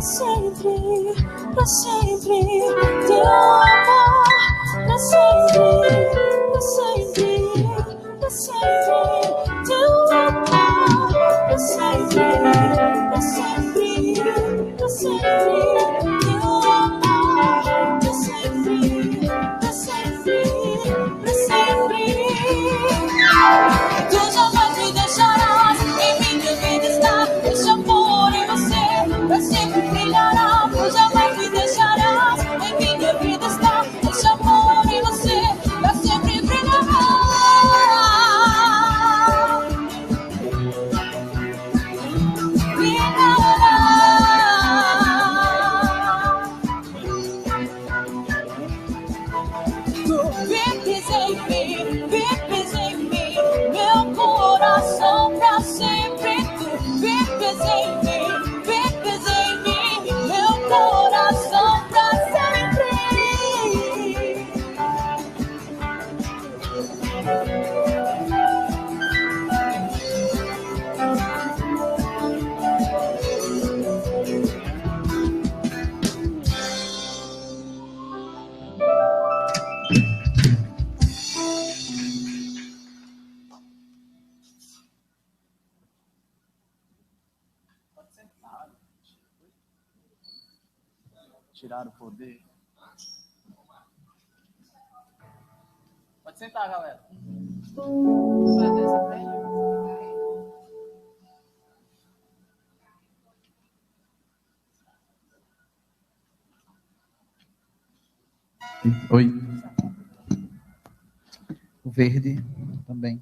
sempre, pra sempre, teu amor, pra sempre, pra sempre, pra sempre, teu amor, pra sempre, pra sempre, pra sempre, teu amor, pra sempre, pra sempre, pra sempre. Tu jamais me deixarás, em minha vida está esse amor em você, pra sempre brilhará. Tu jamais me deixarás, em minha vida está esse amor em você, pra sempre brilhará. Tu vives em mim, meu coração pra sempre. Tu vives em mim, meu coração pra sempre. Tirar o poder. Pode sentar, galera. Oi. O verde também.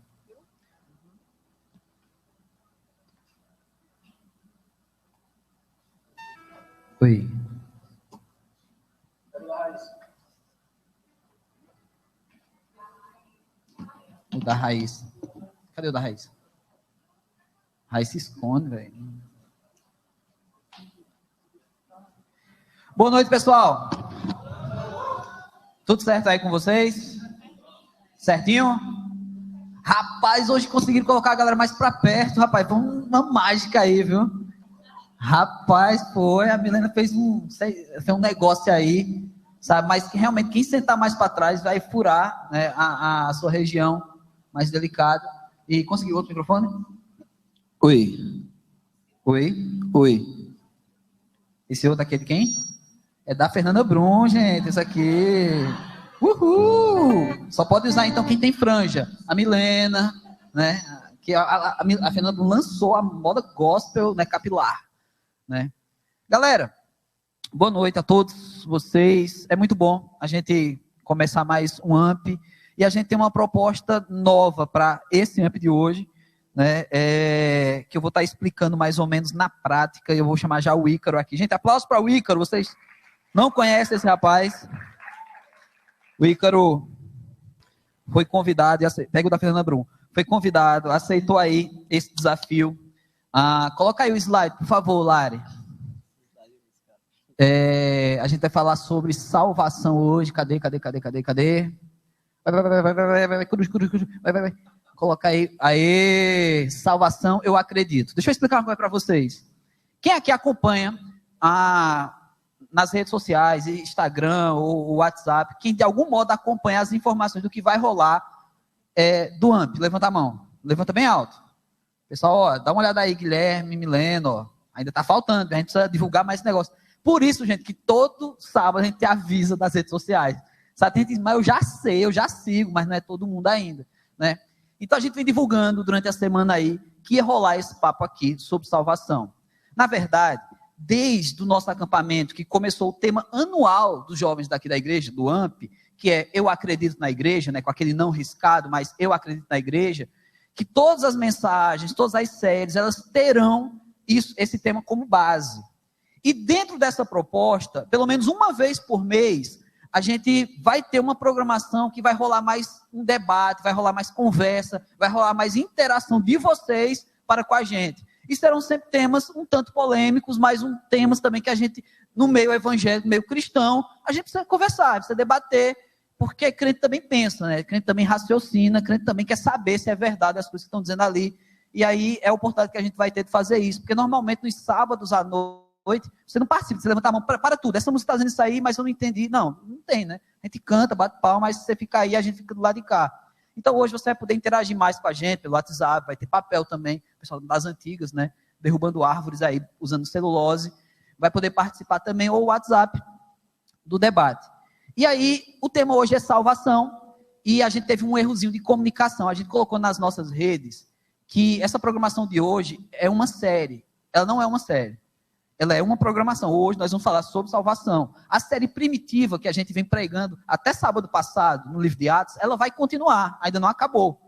Oi. O da Raiz. Cadê o da Raiz? Raiz se esconde, velho. Boa noite, pessoal. Tudo certo aí com vocês? Certinho? Rapaz, hoje conseguiram colocar a galera mais pra perto, rapaz. Foi uma mágica aí, viu? Rapaz, foi. A Milena fez um negócio aí, sabe? Mas que realmente quem sentar mais para trás vai furar, né, a sua região mais delicada. E conseguiu outro microfone? Oi. Oi. Oi. Esse outro aqui é de quem? É da Fernanda Brum, gente. Esse aqui. Uhul! Só pode usar então quem tem franja. A Milena, né? Que a Fernanda Brum lançou a moda gospel, né, capilar, né? Galera, boa noite a todos vocês. É muito bom a gente começar mais um AMP. E a gente tem uma proposta nova para esse AMP de hoje, né? Que eu vou estar explicando mais ou menos na prática. Eu vou chamar já o Ícaro aqui. Gente, aplausos para o Ícaro. Vocês não conhecem esse rapaz? O Ícaro foi convidado, pega o da Fernanda Brum, foi convidado, aceitou aí esse desafio. Coloca aí o slide, por favor, Lari. A gente vai falar sobre salvação hoje. Cadê? Vai, cruz. Vai. Coloca aí. Aê, salvação, eu acredito. Deixa eu explicar uma coisa para vocês. Quem aqui acompanha nas redes sociais, Instagram ou WhatsApp, quem de algum modo acompanha as informações do que vai rolar do AMP? Levanta a mão. Levanta bem alto. Pessoal, ó, dá uma olhada aí, Guilherme, Milena, ó. Ainda tá faltando, a gente precisa divulgar mais esse negócio. Por isso, gente, que todo sábado a gente avisa das redes sociais. Sabe, tem gente que diz, mas eu já sei, eu já sigo, mas não é todo mundo ainda, né? Então a gente vem divulgando durante a semana aí que ia rolar esse papo aqui sobre salvação. Na verdade, desde o nosso acampamento, que começou o tema anual dos jovens daqui da igreja, do AMP, que é Eu Acredito na Igreja, né, com aquele não riscado, mas Eu Acredito na Igreja, que todas as mensagens, todas as séries, elas terão esse tema como base. E dentro dessa proposta, pelo menos uma vez por mês, a gente vai ter uma programação que vai rolar mais um debate, vai rolar mais conversa, vai rolar mais interação de vocês para com a gente. E serão sempre temas um tanto polêmicos, mas temas também que a gente, no meio evangélico, no meio cristão, a gente precisa conversar, precisa debater, porque crente também pensa, né? Crente também raciocina, crente também quer saber se é verdade as coisas que estão dizendo ali. E aí é a oportunidade que a gente vai ter de fazer isso, porque normalmente nos sábados à noite, noite, você não participa, você levanta a mão, para tudo, essa música está dizendo isso aí, mas eu não entendi. Não tem, né? A gente canta, bate palma, mas se você ficar aí, a gente fica do lado de cá. Então hoje você vai poder interagir mais com a gente pelo WhatsApp, vai ter papel também, o pessoal das antigas, né? Derrubando árvores aí, usando celulose, vai poder participar também, ou o WhatsApp do debate. E aí, o tema hoje é salvação, e a gente teve um errozinho de comunicação, a gente colocou nas nossas redes que essa programação de hoje é uma série, ela não é uma série, ela é uma programação. Hoje nós vamos falar sobre salvação. A série primitiva que a gente vem pregando até sábado passado, no livro de Atos, ela vai continuar, ainda não acabou.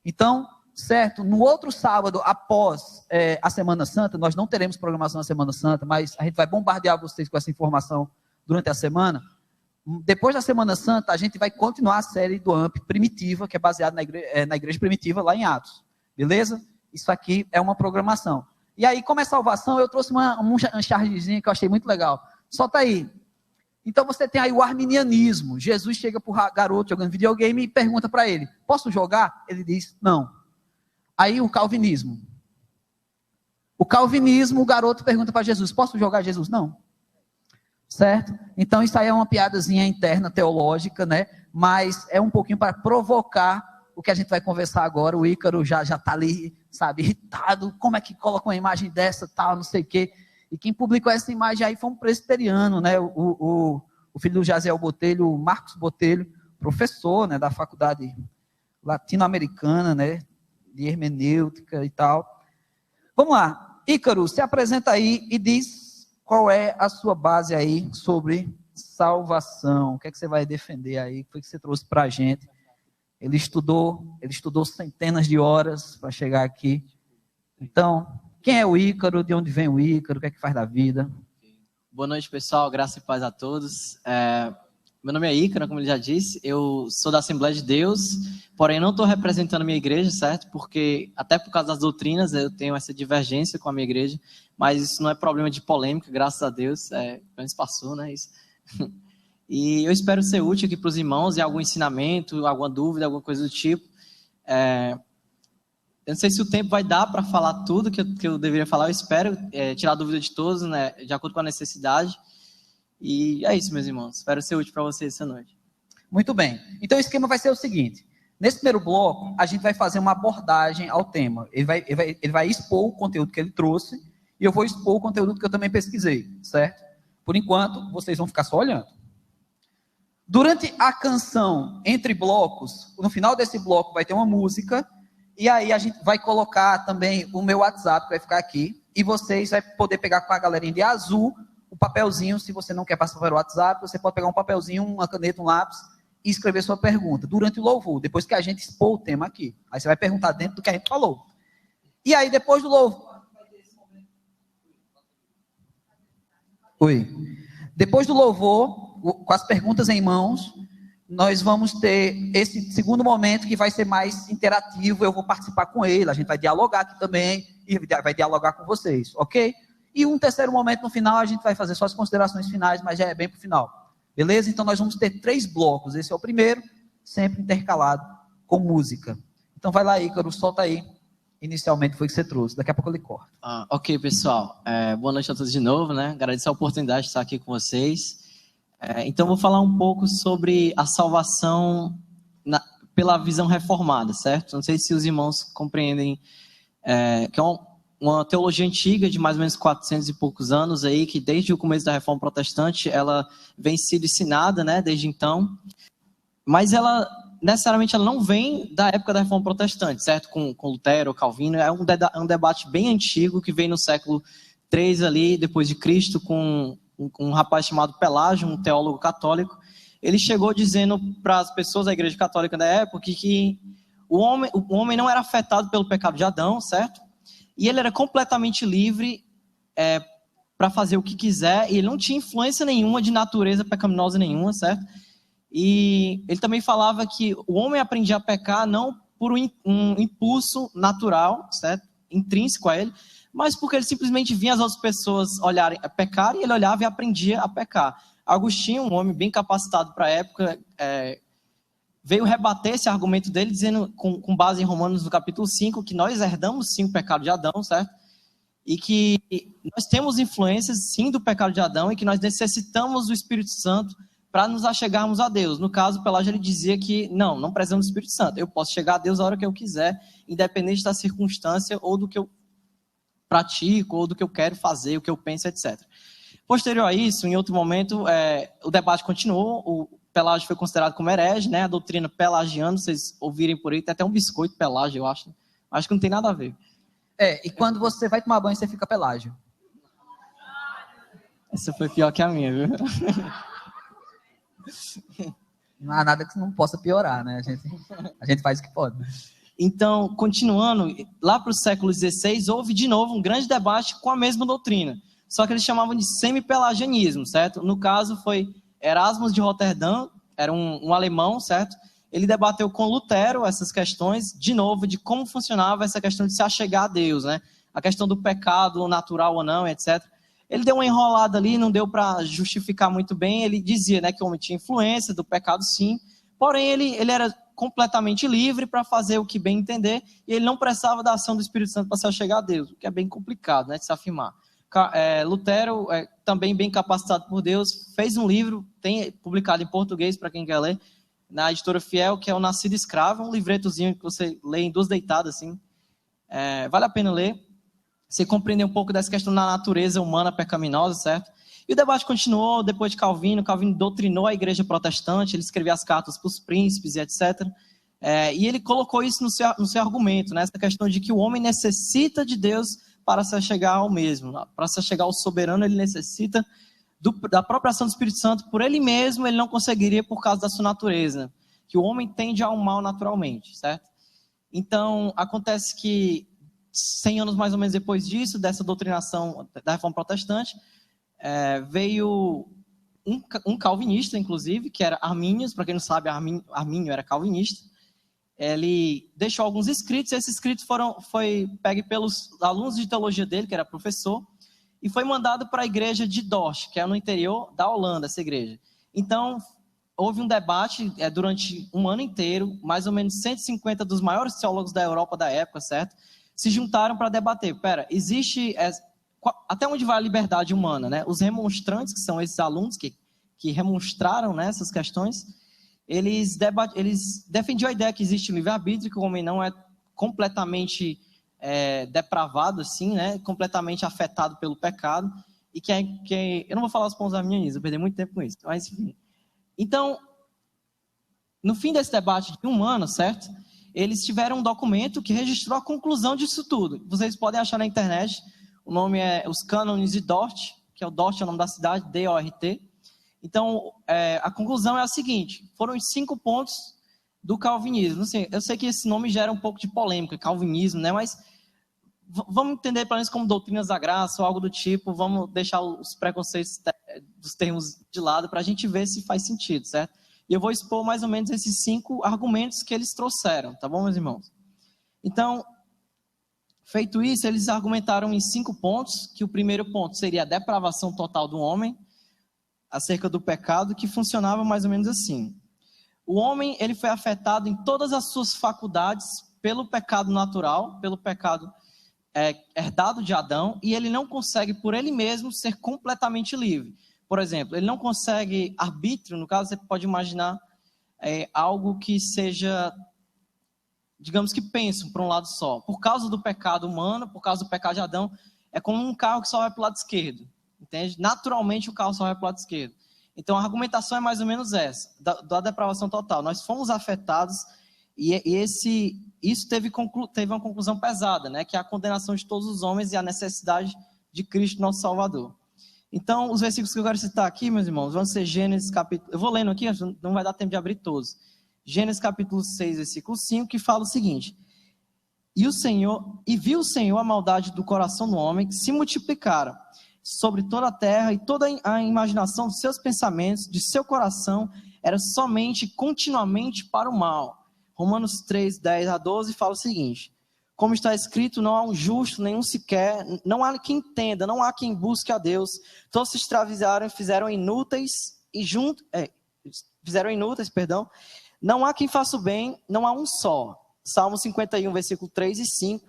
Então, certo, no outro sábado, após a Semana Santa, nós não teremos programação na Semana Santa, mas a gente vai bombardear vocês com essa informação durante a semana. Depois da Semana Santa, a gente vai continuar a série do AMP primitiva, que é baseada na igreja primitiva, lá em Atos. Beleza? Isso aqui é uma programação. E aí, como é salvação, eu trouxe uma chargezinha que eu achei muito legal. Solta aí. Então você tem aí o arminianismo. Jesus chega para o garoto jogando videogame e pergunta para ele, posso jogar? Ele diz, não. Aí o calvinismo. O garoto pergunta para Jesus, posso jogar? Jesus, não. Certo? Então isso aí é uma piadazinha interna, teológica, né? Mas é um pouquinho para provocar o que a gente vai conversar agora. O Ícaro já está ali, sabe, irritado. Como é que coloca uma imagem dessa, tal, não sei o quê. E quem publicou essa imagem aí foi um presbiteriano, né? O filho do Jaziel Botelho, o Marcos Botelho, professor, né, da faculdade latino-americana, né, de hermenêutica e tal. Vamos lá. Ícaro, se apresenta aí e diz qual é a sua base aí sobre salvação. O que é que você vai defender aí? O que foi que você trouxe para a gente? Ele estudou centenas de horas para chegar aqui. Então, quem é o Ícaro? De onde vem o Ícaro? O que é que faz da vida? Boa noite, pessoal. Graça e paz a todos. Meu nome é Ícaro, como ele já disse. Eu sou da Assembleia de Deus, porém não estou representando a minha igreja, certo? Porque, até por causa das doutrinas, eu tenho essa divergência com a minha igreja, mas isso não é problema de polêmica, graças a Deus. Pelo menos passou, né? Isso. E eu espero ser útil aqui para os irmãos, em algum ensinamento, alguma dúvida, alguma coisa do tipo. Eu não sei se o tempo vai dar para falar tudo que eu deveria falar. Eu espero tirar a dúvida de todos, né, de acordo com a necessidade. E é isso, meus irmãos. Espero ser útil para vocês essa noite. Muito bem. Então o esquema vai ser o seguinte. Nesse primeiro bloco, a gente vai fazer uma abordagem ao tema. Ele vai expor o conteúdo que ele trouxe e eu vou expor o conteúdo que eu também pesquisei, certo? Por enquanto, vocês vão ficar só olhando. Durante a canção Entre Blocos, no final desse bloco vai ter uma música, e aí a gente vai colocar também o meu WhatsApp, que vai ficar aqui, e vocês vão poder pegar com a galerinha de azul o papelzinho. Se você não quer passar para o WhatsApp, você pode pegar um papelzinho, uma caneta, um lápis, e escrever sua pergunta, durante o louvor, depois que a gente expor o tema aqui. Aí você vai perguntar dentro do que a gente falou. E aí depois do louvor... Depois do louvor, com as perguntas em mãos, nós vamos ter esse segundo momento que vai ser mais interativo. Eu vou participar com ele, a gente vai dialogar aqui também, e vai dialogar com vocês, ok? E um terceiro momento no final, a gente vai fazer só as considerações finais, mas já é bem para o final, beleza? Então nós vamos ter 3 blocos, esse é o primeiro, sempre intercalado com música. Então vai lá, Ícaro, solta aí. Inicialmente foi o que você trouxe, daqui a pouco ele corta. Ok, pessoal, boa noite a todos de novo, né? Agradeço a oportunidade de estar aqui com vocês. Então vou falar um pouco sobre a salvação pela visão reformada, certo? Não sei se os irmãos compreendem que é uma teologia antiga de mais ou menos 400 e poucos anos aí, que desde o começo da Reforma Protestante ela vem sendo ensinada, né, desde então, mas ela necessariamente ela não vem da época da Reforma Protestante, certo? Com Lutero, Calvino, é um debate bem antigo que vem no século III ali, depois de Cristo, com um rapaz chamado Pelágio, um teólogo católico. Ele chegou dizendo para as pessoas da igreja católica da época que o homem não era afetado pelo pecado de Adão, certo? E ele era completamente livre para fazer o que quiser, e ele não tinha influência nenhuma de natureza pecaminosa nenhuma, certo? E ele também falava que o homem aprendia a pecar não por um impulso natural, certo? Intrínseco a ele, mas porque ele simplesmente via as outras pessoas olharem a pecar, e ele olhava e aprendia a pecar. Agostinho, um homem bem capacitado para a época, veio rebater esse argumento dele, dizendo, com base em Romanos no capítulo 5, que nós herdamos sim o pecado de Adão, certo? e que nós temos influências, sim, do pecado de Adão e que nós necessitamos do Espírito Santo para nos achegarmos a Deus. No caso, Pelágio, ele dizia que não precisamos do Espírito Santo. Eu posso chegar a Deus a hora que eu quiser, independente da circunstância ou do que eu pratico, ou do que eu quero fazer, o que eu penso, etc. Posterior a isso, em outro momento, o debate continuou, o Pelágio foi considerado como herege, né? A doutrina pelagiana, vocês ouvirem por aí, tem até um biscoito Pelágio, eu acho. Acho que não tem nada a ver. E quando você vai tomar banho, você fica Pelágio. Essa foi pior que a minha, viu? Não há nada que não possa piorar, né? A gente faz o que pode. Então, continuando, lá para o século XVI, houve de novo um grande debate com a mesma doutrina. Só que eles chamavam de semi-pelagianismo, certo? No caso, foi Erasmo de Roterdã, era um alemão, certo? Ele debateu com Lutero essas questões, de novo, de como funcionava essa questão de se achegar a Deus, né? A questão do pecado natural ou não, etc. Ele deu uma enrolada ali, não deu para justificar muito bem. Ele dizia, né, que o homem tinha influência do pecado, sim. Porém, ele era completamente livre para fazer o que bem entender, e ele não precisava da ação do Espírito Santo para se achegar a Deus, o que é bem complicado, né, de se afirmar. Lutero, também bem capacitado por Deus, fez um livro, tem publicado em português para quem quer ler, na editora Fiel, que é o Nascido Escravo, um livretozinho que você lê em 2 deitadas, assim. Vale a pena ler, você compreender um pouco dessa questão da natureza humana pecaminosa, certo? E o debate continuou depois de Calvino. Calvino doutrinou a igreja protestante, ele escrevia as cartas para os príncipes e etc. E ele colocou isso no seu argumento, né? Essa questão de que o homem necessita de Deus para se chegar ao mesmo. Para se chegar ao soberano, ele necessita da própria ação do Espírito Santo. Por ele mesmo, ele não conseguiria por causa da sua natureza. Que o homem tende ao mal naturalmente, certo? Então, acontece que 100 anos mais ou menos depois disso, dessa doutrinação da reforma protestante, veio um calvinista, inclusive, que era Arminius. Para quem não sabe, Armínio era calvinista. Ele deixou alguns escritos, e esses escritos foi pegue pelos alunos de teologia dele, que era professor, e foi mandado para a igreja de Dordt, que é no interior da Holanda, essa igreja. Então, houve um debate durante um ano inteiro, mais ou menos 150 dos maiores teólogos da Europa da época, certo? Se juntaram para debater. Existe... até onde vai a liberdade humana, né? Os remonstrantes, que são esses alunos que remonstraram, né, essas questões, eles defendiam a ideia que existe livre-arbítrio, que o homem não é completamente depravado, assim, né? Completamente afetado pelo pecado, e que eu não vou falar os pontos arminianistas, eu perdi muito tempo com isso, mas enfim. Então, no fim desse debate de um ano, certo? Eles tiveram um documento que registrou a conclusão disso tudo. Vocês podem achar na internet. O nome é os Cânones de Dort, que é o Dort, é o nome da cidade, D-O-R-T. Então, a conclusão é a seguinte: foram os 5 pontos do calvinismo. Assim, eu sei que esse nome gera um pouco de polêmica, calvinismo, né? Mas vamos entender pelo menos como doutrinas da graça ou algo do tipo. Vamos deixar os preconceitos dos termos de lado para a gente ver se faz sentido, certo? E eu vou expor mais ou menos esses 5 argumentos que eles trouxeram, tá bom, meus irmãos? Então, feito isso, eles argumentaram em 5 pontos, que o primeiro ponto seria a depravação total do homem, acerca do pecado, que funcionava mais ou menos assim. O homem, ele foi afetado em todas as suas faculdades pelo pecado natural, pelo pecado herdado de Adão, e ele não consegue por ele mesmo ser completamente livre. Por exemplo, ele não consegue arbítrio. No caso, você pode imaginar algo que seja, digamos que pensa para um lado só. Por causa do pecado humano, por causa do pecado de Adão, é como um carro que só vai para o lado esquerdo. Entende? Naturalmente o carro só vai para o lado esquerdo. Então a argumentação é mais ou menos essa, da depravação total. Nós fomos afetados e isso teve uma conclusão pesada, né? Que é a condenação de todos os homens e a necessidade de Cristo, nosso Salvador. Então, os versículos que eu quero citar aqui, meus irmãos, vão ser Gênesis capítulo... Eu vou lendo aqui, não vai dar tempo de abrir todos. Gênesis capítulo 6, versículo 5, que fala o seguinte: E viu o Senhor a maldade do coração do homem, que se multiplicara sobre toda a terra, e toda a imaginação dos seus pensamentos, de seu coração, era somente, continuamente para o mal. Romanos 3, 10 a 12 fala o seguinte: Como está escrito, não há um justo, nenhum sequer, não há quem entenda, não há quem busque a Deus. Todos se extraviaram e fizeram inúteis, não há quem faça o bem, não há um só. Salmo 51, versículo 3 e 5.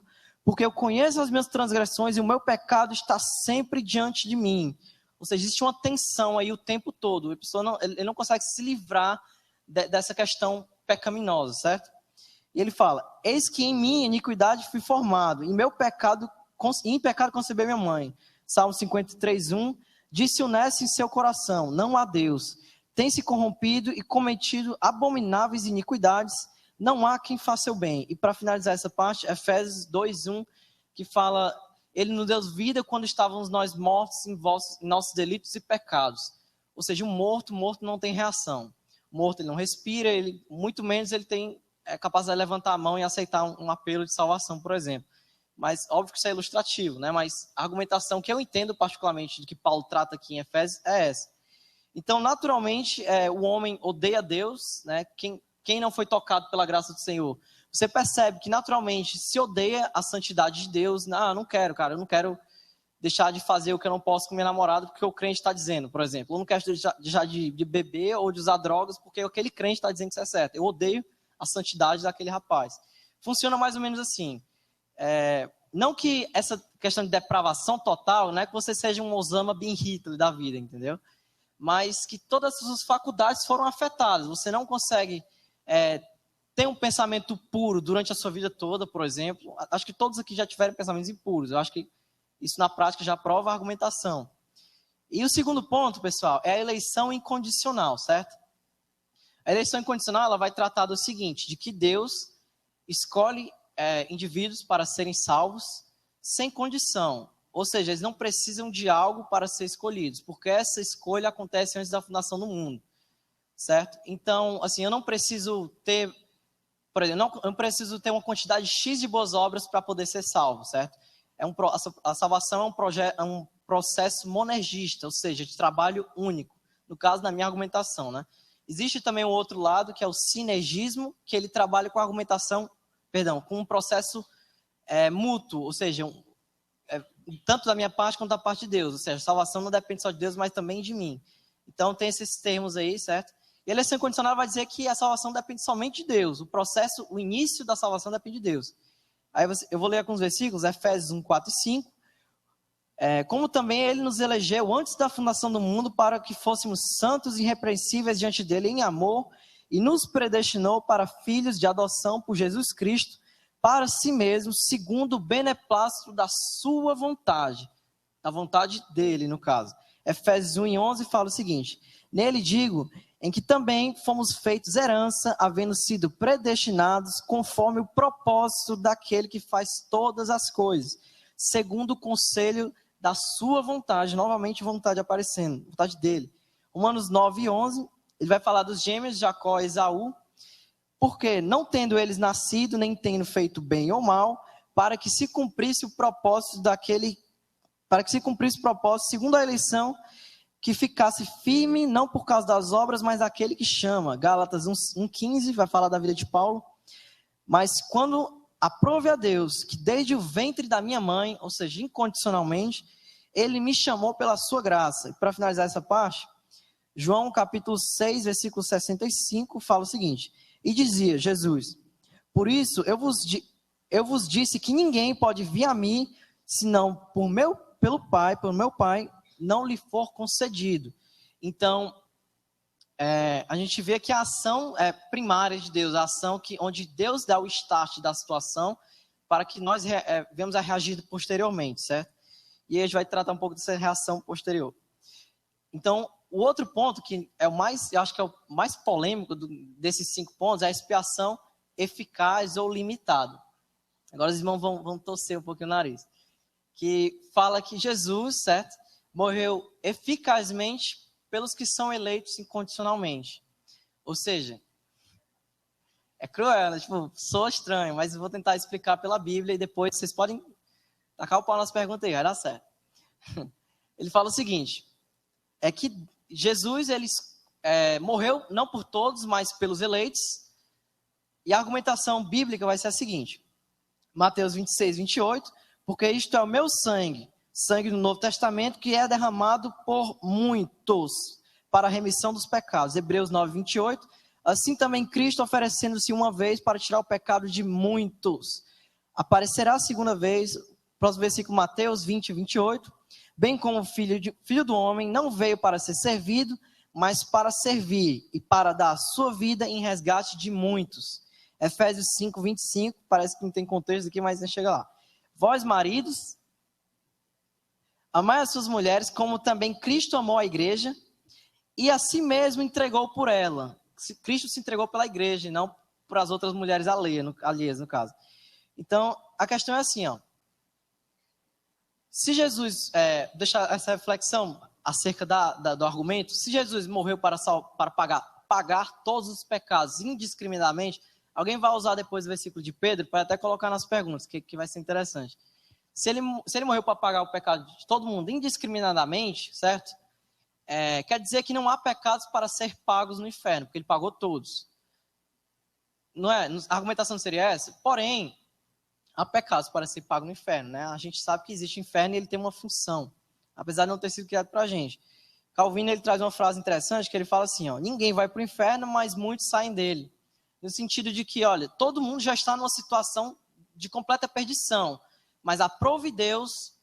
porque eu conheço as minhas transgressões e o meu pecado está sempre diante de mim. Ou seja, existe uma tensão aí o tempo todo. A pessoa ele não consegue se livrar dessa questão pecaminosa, certo? E ele fala, eis que em mim iniquidade fui formado, e em pecado concebeu minha mãe. Salmo 53:1, disse o necio em seu coração, não há Deus. Tem se corrompido e cometido abomináveis iniquidades, não há quem faça o bem. E para finalizar essa parte, Efésios 2:1, que fala, ele nos deu vida quando estávamos nós mortos em nossos delitos e pecados. Ou seja, um morto não tem reação. O morto, ele não respira, muito menos ele tem capacidade de levantar a mão e aceitar um apelo de salvação, por exemplo. Mas, óbvio que isso é ilustrativo, né? Mas a argumentação que eu entendo particularmente de que Paulo trata aqui em Efésios é essa. Então, naturalmente, o homem odeia Deus, né? Quem não foi tocado pela graça do Senhor? Você percebe que naturalmente se odeia a santidade de Deus. Não, eu não quero, cara, eu não quero deixar de fazer o que eu não posso com minha namorada porque o crente está dizendo, por exemplo. Eu não quero deixar de beber ou de usar drogas porque aquele crente está dizendo que isso é certo. Eu odeio a santidade daquele rapaz. Funciona mais ou menos assim. Não que essa questão de depravação total, não é que você seja um Osama Bin Hitler da vida, entendeu? Mas que todas as suas faculdades foram afetadas. Você não consegue ter um pensamento puro durante a sua vida toda, por exemplo. Acho que todos aqui já tiveram pensamentos impuros. Eu acho que isso na prática já prova a argumentação. E o segundo ponto, pessoal, é a eleição incondicional, certo? A eleição incondicional ela vai tratar do seguinte, de que Deus escolhe indivíduos para serem salvos sem condição. Ou seja, eles não precisam de algo para ser escolhidos, porque essa escolha acontece antes da fundação do mundo, certo? Então, assim, eu não preciso ter, por exemplo, eu não preciso ter uma quantidade X de boas obras para poder ser salvo, certo? A salvação é um processo monergista, ou seja, de trabalho único. No caso, na minha argumentação, né? Existe também o outro lado, que é o sinergismo, que ele trabalha com a argumentação, com um processo mútuo, ou seja, tanto da minha parte quanto da parte de Deus. Ou seja, a salvação não depende só de Deus, mas também de mim. Então, tem esses termos aí, certo? E a eleição incondicional vai dizer que a salvação depende somente de Deus. O início da salvação depende de Deus. Aí eu vou ler alguns versículos, Efésios 1, 4 e 5. Como também ele nos elegeu antes da fundação do mundo para que fôssemos santos e irrepreensíveis diante dele em amor e nos predestinou para filhos de adoção por Jesus Cristo para si mesmo, segundo o beneplácito da sua vontade. A vontade dele, no caso. Efésios 1 e 11 fala o seguinte, nele digo, em que também fomos feitos herança, havendo sido predestinados conforme o propósito daquele que faz todas as coisas, segundo o conselho da sua vontade, novamente vontade aparecendo, vontade dele. Romanos 9 e 11, ele vai falar dos gêmeos, Jacó e Esaú, porque não tendo eles nascido, nem tendo feito bem ou mal, para que se cumprisse o propósito segundo a eleição, que ficasse firme, não por causa das obras, mas daquele que chama. Gálatas 1,15, vai falar da vida de Paulo. Mas quando aprove a Deus, que desde o ventre da minha mãe, ou seja, incondicionalmente, ele me chamou pela sua graça. E para finalizar essa parte, João capítulo 6, versículo 65, fala o seguinte, e dizia Jesus, por isso eu vos disse que ninguém pode vir a mim, senão pelo meu Pai, não lhe for concedido. Então, a gente vê que a ação primária de Deus, a ação onde Deus dá o start da situação para que nós venhamos a reagir posteriormente, certo? E aí a gente vai tratar um pouco dessa reação posterior. Então, o outro ponto que eu acho que é o mais polêmico desses 5 pontos é a expiação eficaz ou limitada. Agora os irmãos vão torcer um pouquinho o nariz. Que fala que Jesus, certo? Morreu eficazmente pelos que são eleitos incondicionalmente. Ou seja, é cruel, né? Tipo, sou estranho, mas eu vou tentar explicar pela Bíblia e depois vocês podem tacar o pau nas perguntas aí, vai dar certo. Ele fala o seguinte, é que Jesus, ele morreu não por todos, mas pelos eleitos, e a argumentação bíblica vai ser a seguinte, Mateus 26, 28, porque isto é o meu sangue do Novo Testamento, que é derramado por muitos para a remissão dos pecados. Hebreus 9, 28. Assim também Cristo oferecendo-se uma vez para tirar o pecado de muitos. aparecerá a segunda vez, próximo versículo, Mateus 20, 28, bem como o filho do homem não veio para ser servido, mas para servir e para dar a sua vida em resgate de muitos. Efésios 5, 25, parece que não tem contexto aqui, mas a gente chega lá. Vós, maridos, amai as suas mulheres, como também Cristo amou a igreja, e a si mesmo entregou por ela. Cristo se entregou pela igreja, e não para as outras mulheres alheias, no caso. Então, a questão é assim, ó. Se Jesus, deixa essa reflexão acerca do argumento, se Jesus morreu para pagar todos os pecados indiscriminadamente, alguém vai usar depois o versículo de Pedro para até colocar nas perguntas, que vai ser interessante. Se ele morreu para pagar o pecado de todo mundo indiscriminadamente, certo? Quer dizer que não há pecados para ser pagos no inferno, porque ele pagou todos. Não é? A argumentação seria essa? Porém, há pecados para ser pago no inferno, né? A gente sabe que existe inferno e ele tem uma função, apesar de não ter sido criado para a gente. Calvino, ele traz uma frase interessante, que ele fala assim, ó, ninguém vai para o inferno, mas muitos saem dele. No sentido de que, olha, todo mundo já está numa situação de completa perdição, mas aprove Deus,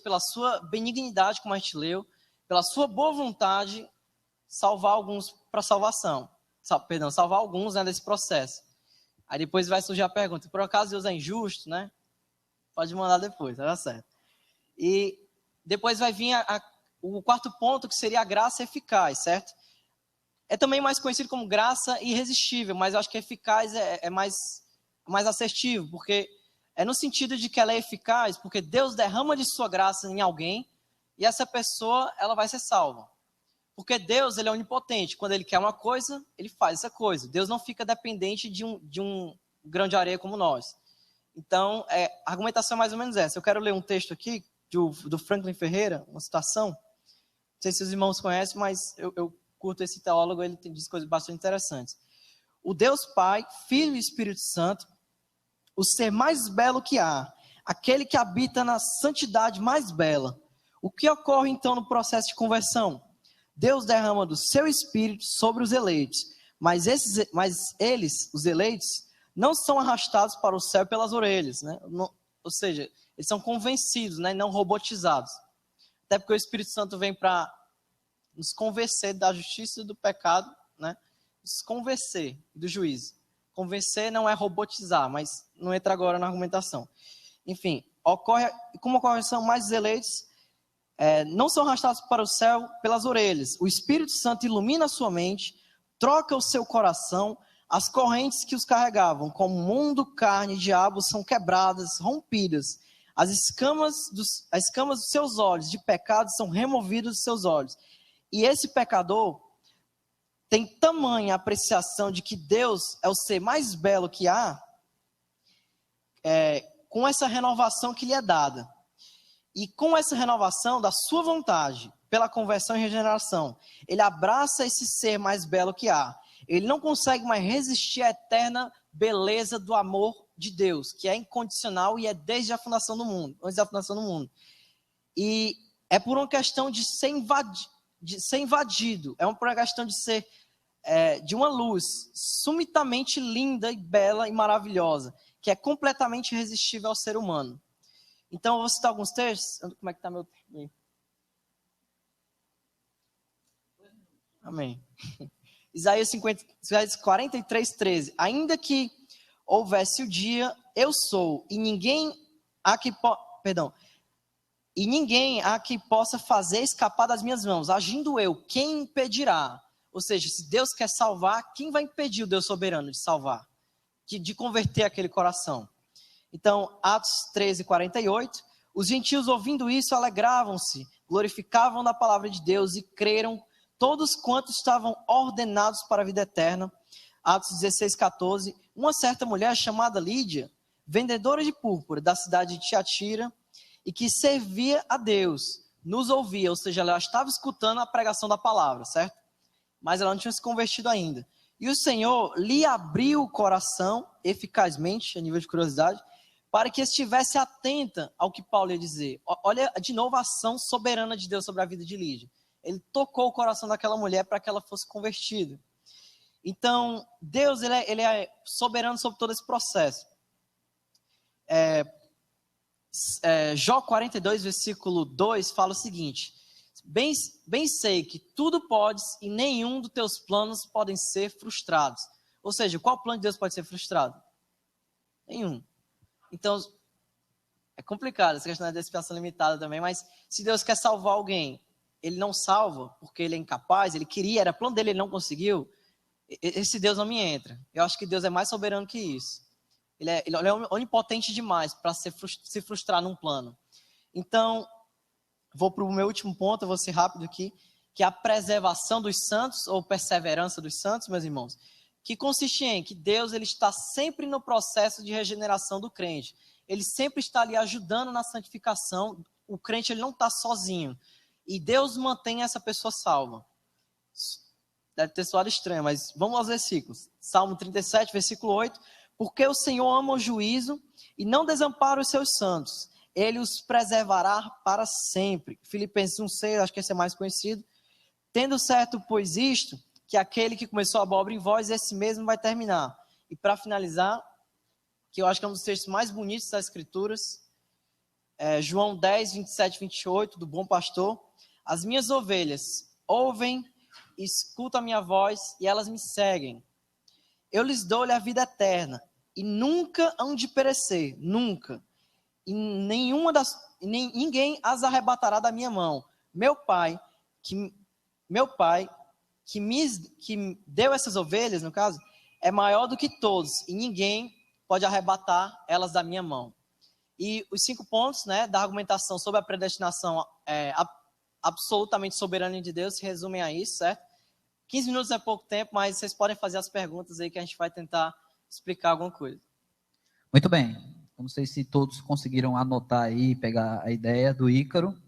pela sua benignidade, como a gente leu, pela sua boa vontade, salvar alguns para salvação. Salvar alguns, né, desse processo. Aí depois vai surgir a pergunta, por acaso Deus é injusto, né? Pode mandar depois, vai dar certo. E depois vai vir o quarto ponto, que seria a graça eficaz, certo? É também mais conhecido como graça irresistível, mas eu acho que eficaz é mais assertivo, porque é no sentido de que ela é eficaz, porque Deus derrama de sua graça em alguém, e essa pessoa, ela vai ser salva. Porque Deus, ele é onipotente. Quando ele quer uma coisa, ele faz essa coisa. Deus não fica dependente de um grão de areia como nós. Então, a argumentação é mais ou menos essa. Eu quero ler um texto aqui do Franklin Ferreira, uma citação. Não sei se os irmãos conhecem, mas eu curto esse teólogo, ele diz coisas bastante interessantes. O Deus Pai, Filho e Espírito Santo, o ser mais belo que há, aquele que habita na santidade mais bela. O que ocorre, então, no processo de conversão? Deus derrama do seu Espírito sobre os eleitos, mas eles, os eleitos, não são arrastados para o céu pelas orelhas, né? Ou seja, eles são convencidos, né? Não robotizados. Até porque o Espírito Santo vem para nos convencer da justiça e do pecado, né? Nos convencer do juízo. Convencer não é robotizar, mas não entra agora na argumentação. Enfim, como ocorre são mais os eleitos, não são arrastados para o céu pelas orelhas. O Espírito Santo ilumina a sua mente, troca o seu coração, as correntes que os carregavam, como mundo, carne e diabo, são quebradas, rompidas. As escamas dos seus olhos de pecado são removidas dos seus olhos. E esse pecador tem tamanha apreciação de que Deus é o ser mais belo que há, com essa renovação que lhe é dada. E com essa renovação da sua vontade, pela conversão e regeneração, ele abraça esse ser mais belo que há. Ele não consegue mais resistir à eterna beleza do amor de Deus, que é incondicional e é desde a fundação do mundo, antes da fundação do mundo. E é por uma questão de ser invadido, é por uma questão de ser de uma luz summitamente linda e bela e maravilhosa, que é completamente irresistível ao ser humano. Então, eu vou citar alguns textos. Como é que está meu... Amém. Isaías 43, 13. Ainda que houvesse o dia, eu sou, e ninguém há que possa fazer escapar das minhas mãos. Agindo eu, quem impedirá? Ou seja, se Deus quer salvar, quem vai impedir o Deus soberano de salvar? De converter aquele coração? Então, Atos 13, 48, os gentios ouvindo isso alegravam-se, glorificavam da palavra de Deus e creram todos quantos estavam ordenados para a vida eterna. Atos 16, 14, uma certa mulher chamada Lídia, vendedora de púrpura da cidade de Tiatira, e que servia a Deus, nos ouvia, ou seja, ela estava escutando a pregação da palavra, certo? Mas ela não tinha se convertido ainda. E o Senhor lhe abriu o coração, eficazmente, a nível de curiosidade, para que estivesse atenta ao que Paulo ia dizer. Olha, de novo, a ação soberana de Deus sobre a vida de Lídia. Ele tocou o coração daquela mulher para que ela fosse convertida. Então, Deus ele é soberano sobre todo esse processo. Jó 42, versículo 2, fala o seguinte: bem sei que tudo podes e nenhum dos teus planos podem ser frustrados. Ou seja, qual plano de Deus pode ser frustrado? Nenhum. Então, é complicado essa questão da dispensação limitada também, mas se Deus quer salvar alguém, ele não salva porque ele é incapaz, ele queria, era plano dele, ele não conseguiu, esse Deus não me entra. Eu acho que Deus é mais soberano que isso. Ele é onipotente demais para se frustrar num plano. Então, vou para o meu último ponto, eu vou ser rápido aqui, que é a preservação dos santos, ou perseverança dos santos, meus irmãos, que consiste em que Deus ele está sempre no processo de regeneração do crente. Ele sempre está ali ajudando na santificação. O crente ele não está sozinho. E Deus mantém essa pessoa salva. Deve ter soado estranho, mas vamos aos versículos. Salmo 37, versículo 8. Porque o Senhor ama o juízo e não desampara os seus santos. Ele os preservará para sempre. Filipenses 1,6, acho que esse é mais conhecido. Tendo certo, pois, isto, que aquele que começou a obra em vós, esse mesmo vai terminar. E para finalizar, que eu acho que é um dos textos mais bonitos das Escrituras, João 10, 27 e 28, do Bom Pastor. As minhas ovelhas ouvem, escutam a minha voz e elas me seguem. Eu lhes dou-lhe a vida eterna e nunca hão de perecer, nunca. E ninguém as arrebatará da minha mão. Meu pai que me deu essas ovelhas, no caso, é maior do que todos e ninguém pode arrebatar elas da minha mão. E os 5 pontos, né, da argumentação sobre a predestinação absolutamente soberana de Deus se resumem a isso, certo? 15 minutos é pouco tempo, mas vocês podem fazer as perguntas aí que a gente vai tentar explicar alguma coisa. Muito bem. Eu não sei se todos conseguiram anotar aí, pegar a ideia do Ícaro,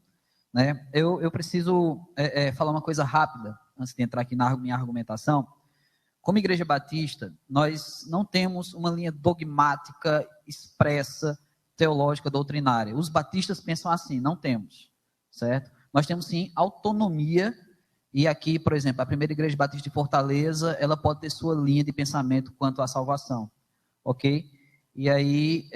né? Eu preciso falar uma coisa rápida, antes de entrar aqui na minha argumentação. Como Igreja Batista, nós não temos uma linha dogmática expressa, teológica, doutrinária. Os batistas pensam assim, não temos, certo? Nós temos sim autonomia. E aqui, por exemplo, a primeira igreja batista de Fortaleza, ela pode ter sua linha de pensamento quanto à salvação, ok? E aí,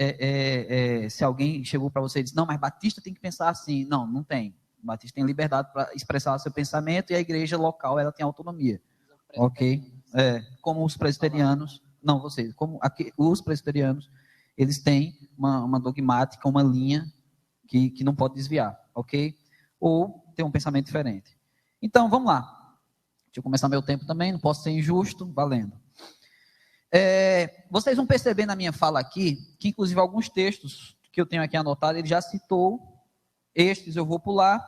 se alguém chegou para você e disse, não, mas batista tem que pensar assim. Não, não tem. O batista tem liberdade para expressar seu pensamento e a igreja local, ela tem autonomia, ok? Como os presbiterianos, não, vocês, como aqui, os presbiterianos, eles têm uma dogmática, uma linha que não pode desviar, ok? Ou tem um pensamento diferente. Então, vamos lá. Deixa eu começar meu tempo também, não posso ser injusto, valendo. Vocês vão perceber na minha fala aqui, que inclusive alguns textos que eu tenho aqui anotado, ele já citou, estes eu vou pular,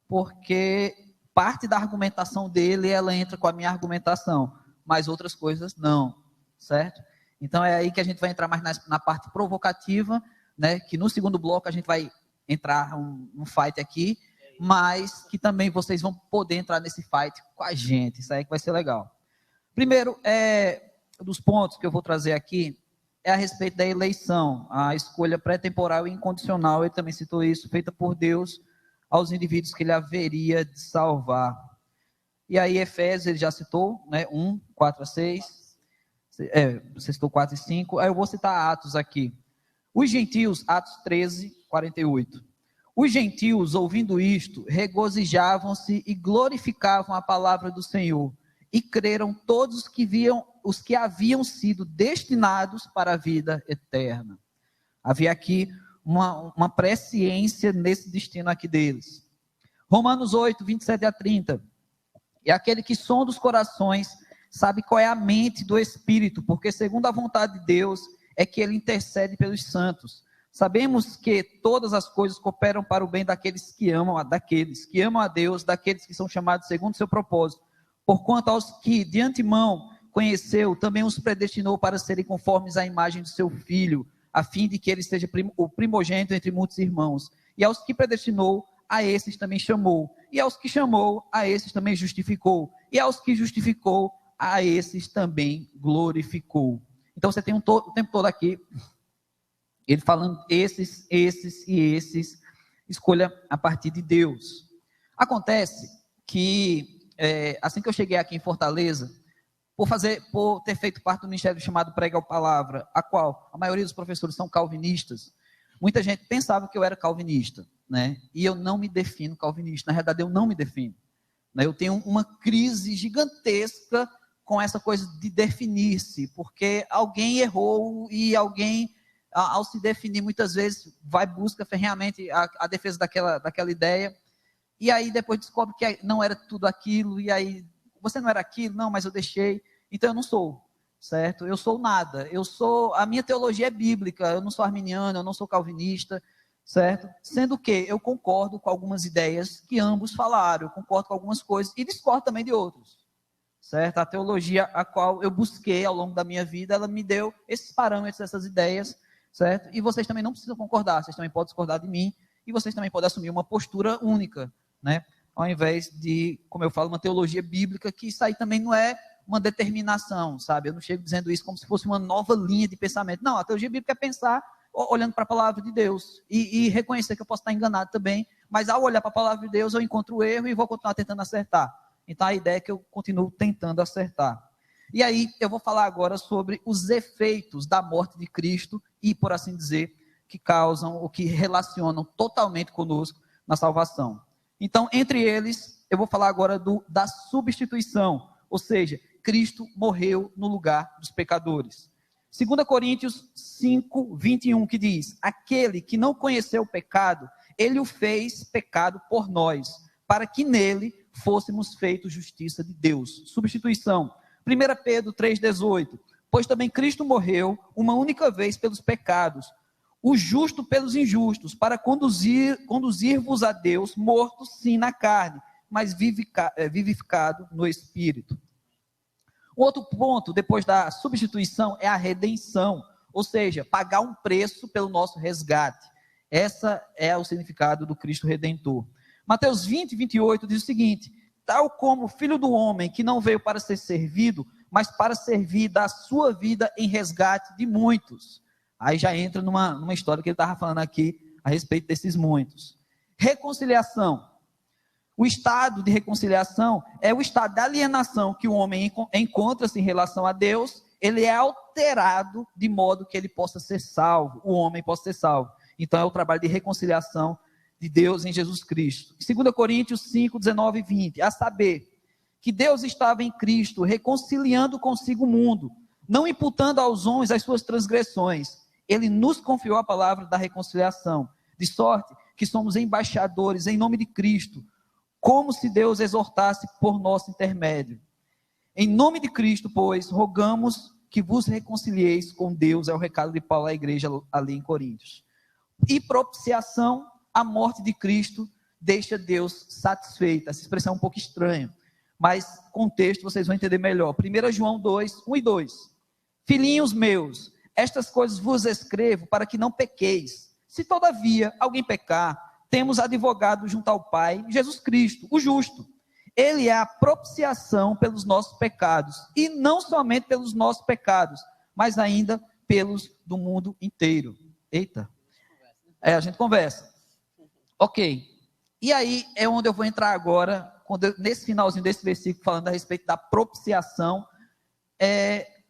porque parte da argumentação dele, ela entra com a minha argumentação, mas outras coisas não, certo? Então é aí que a gente vai entrar mais na parte provocativa, né, que no segundo bloco a gente vai entrar um fight aqui, mas que também vocês vão poder entrar nesse fight com a gente, isso aí que vai ser legal. Primeiro, dos pontos que eu vou trazer aqui, é a respeito da eleição, a escolha pré-temporal e incondicional, ele também citou isso, feita por Deus aos indivíduos que ele haveria de salvar. E aí Efésios, ele já citou, né, 1, 4 a 6, você citou 4 e 5, aí eu vou citar Atos aqui. Os gentios, Atos 13, 48. Os gentios, ouvindo isto, regozijavam-se e glorificavam a palavra do Senhor, e creram todos os que haviam sido destinados para a vida eterna. Havia aqui uma presciência nesse destino aqui deles. Romanos 8, 27 a 30. E aquele que sonda os corações sabe qual é a mente do Espírito, porque segundo a vontade de Deus é que ele intercede pelos santos. Sabemos que todas as coisas cooperam para o bem daqueles que amam a Deus, daqueles que são chamados segundo o seu propósito. Porquanto aos que de antemão conheceu, também os predestinou para serem conformes à imagem do seu Filho, a fim de que ele seja o primogênito entre muitos irmãos. E aos que predestinou, a esses também chamou. E aos que chamou, a esses também justificou. E aos que justificou, a esses também glorificou. Então você tem o tempo todo aqui, ele falando esses e esses, escolha a partir de Deus. Acontece que, assim que eu cheguei aqui em Fortaleza, por ter feito parte do ministério chamado Prega a Palavra, a qual a maioria dos professores são calvinistas, muita gente pensava que eu era calvinista, né? E eu não me defino calvinista. Na realidade, eu não me defino, né? Eu tenho uma crise gigantesca com essa coisa de definir-se, porque alguém errou e alguém, ao se definir, muitas vezes busca ferrenhamente a defesa daquela ideia, e aí depois descobre que não era tudo aquilo, e aí, você não era aquilo? Não, mas eu deixei, então eu não sou, certo? Eu sou nada, a minha teologia é bíblica, eu não sou arminiano, eu não sou calvinista, certo? Sendo que eu concordo com algumas ideias que ambos falaram, eu concordo com algumas coisas, e discordo também de outros, certo? A teologia a qual eu busquei ao longo da minha vida, ela me deu esses parâmetros, essas ideias, certo? E vocês também não precisam concordar, vocês também podem discordar de mim, e vocês também podem assumir uma postura única, né? Ao invés de, como eu falo, uma teologia bíblica, que isso aí também não é uma determinação, sabe? Eu não chego dizendo isso como se fosse uma nova linha de pensamento. Não, a teologia bíblica é pensar olhando para a palavra de Deus, e reconhecer que eu posso estar enganado também, mas ao olhar para a palavra de Deus, eu encontro o erro e vou continuar tentando acertar. Então a ideia é que eu continuo tentando acertar. E aí eu vou falar agora sobre os efeitos da morte de Cristo e, por assim dizer, que causam ou que relacionam totalmente conosco na salvação. Então, entre eles, eu vou falar agora da substituição, ou seja, Cristo morreu no lugar dos pecadores. 2 Coríntios 5, 21, que diz: aquele que não conheceu o pecado, ele o fez pecado por nós, para que nele fôssemos feitos justiça de Deus. Substituição. 1 Pedro 3,18. Pois também Cristo morreu uma única vez pelos pecados, o justo pelos injustos, para conduzir-vos a Deus, morto sim na carne, mas vivificado no Espírito. O outro ponto, depois da substituição, é a redenção, ou seja, pagar um preço pelo nosso resgate. Essa é o significado do Cristo Redentor. Mateus 20, 28 diz o seguinte: tal como o Filho do Homem, que não veio para ser servido, mas para servir da sua vida em resgate de muitos. Aí já entra numa história que ele estava falando aqui a respeito desses muitos. Reconciliação. O estado de reconciliação é o estado de alienação que o homem encontra-se em relação a Deus. Ele é alterado de modo que ele possa ser salvo, o homem possa ser salvo. Então é o trabalho de reconciliação de Deus em Jesus Cristo. 2 Coríntios 5, 19 e 20, a saber, que Deus estava em Cristo, reconciliando consigo o mundo, não imputando aos homens as suas transgressões. Ele nos confiou a palavra da reconciliação, de sorte que somos embaixadores em nome de Cristo, como se Deus exortasse por nosso intermédio. Em nome de Cristo, pois, rogamos que vos reconcilieis com Deus, é o recado de Paulo à igreja ali em Coríntios. E propiciação, a morte de Cristo deixa Deus satisfeito. Essa expressão é um pouco estranha, mas com o texto vocês vão entender melhor. 1 João 2, 1 e 2. Filhinhos meus, estas coisas vos escrevo para que não pequeis. Se todavia alguém pecar, temos advogado junto ao Pai, Jesus Cristo, o justo. Ele é a propiciação pelos nossos pecados, e não somente pelos nossos pecados, mas ainda pelos do mundo inteiro. Eita. A gente conversa. Ok. E aí é onde eu vou entrar agora, nesse finalzinho desse versículo, falando a respeito da propiciação,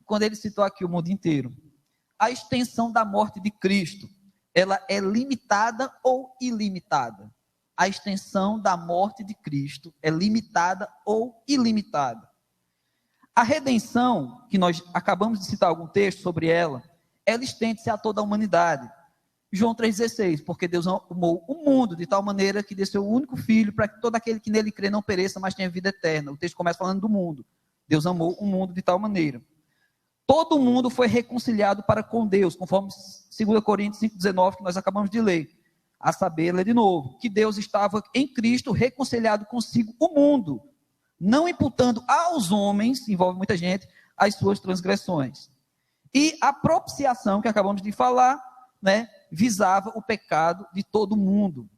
quando ele citou aqui o mundo inteiro. A extensão da morte de Cristo, ela é limitada ou ilimitada? A extensão da morte de Cristo é limitada ou ilimitada? A redenção, que nós acabamos de citar algum texto sobre ela estende-se a toda a humanidade. João 3,16, porque Deus amou o mundo de tal maneira que deu seu único filho para que todo aquele que nele crê não pereça, mas tenha vida eterna. O texto começa falando do mundo. Deus amou o mundo de tal maneira. Todo mundo foi reconciliado para com Deus, conforme 2 Coríntios 5,19, que nós acabamos de ler. A saber, ler de novo, que Deus estava em Cristo reconciliado consigo o mundo, não imputando aos homens, envolve muita gente, as suas transgressões. E a propiciação, que acabamos de falar, visava o pecado de todo mundo.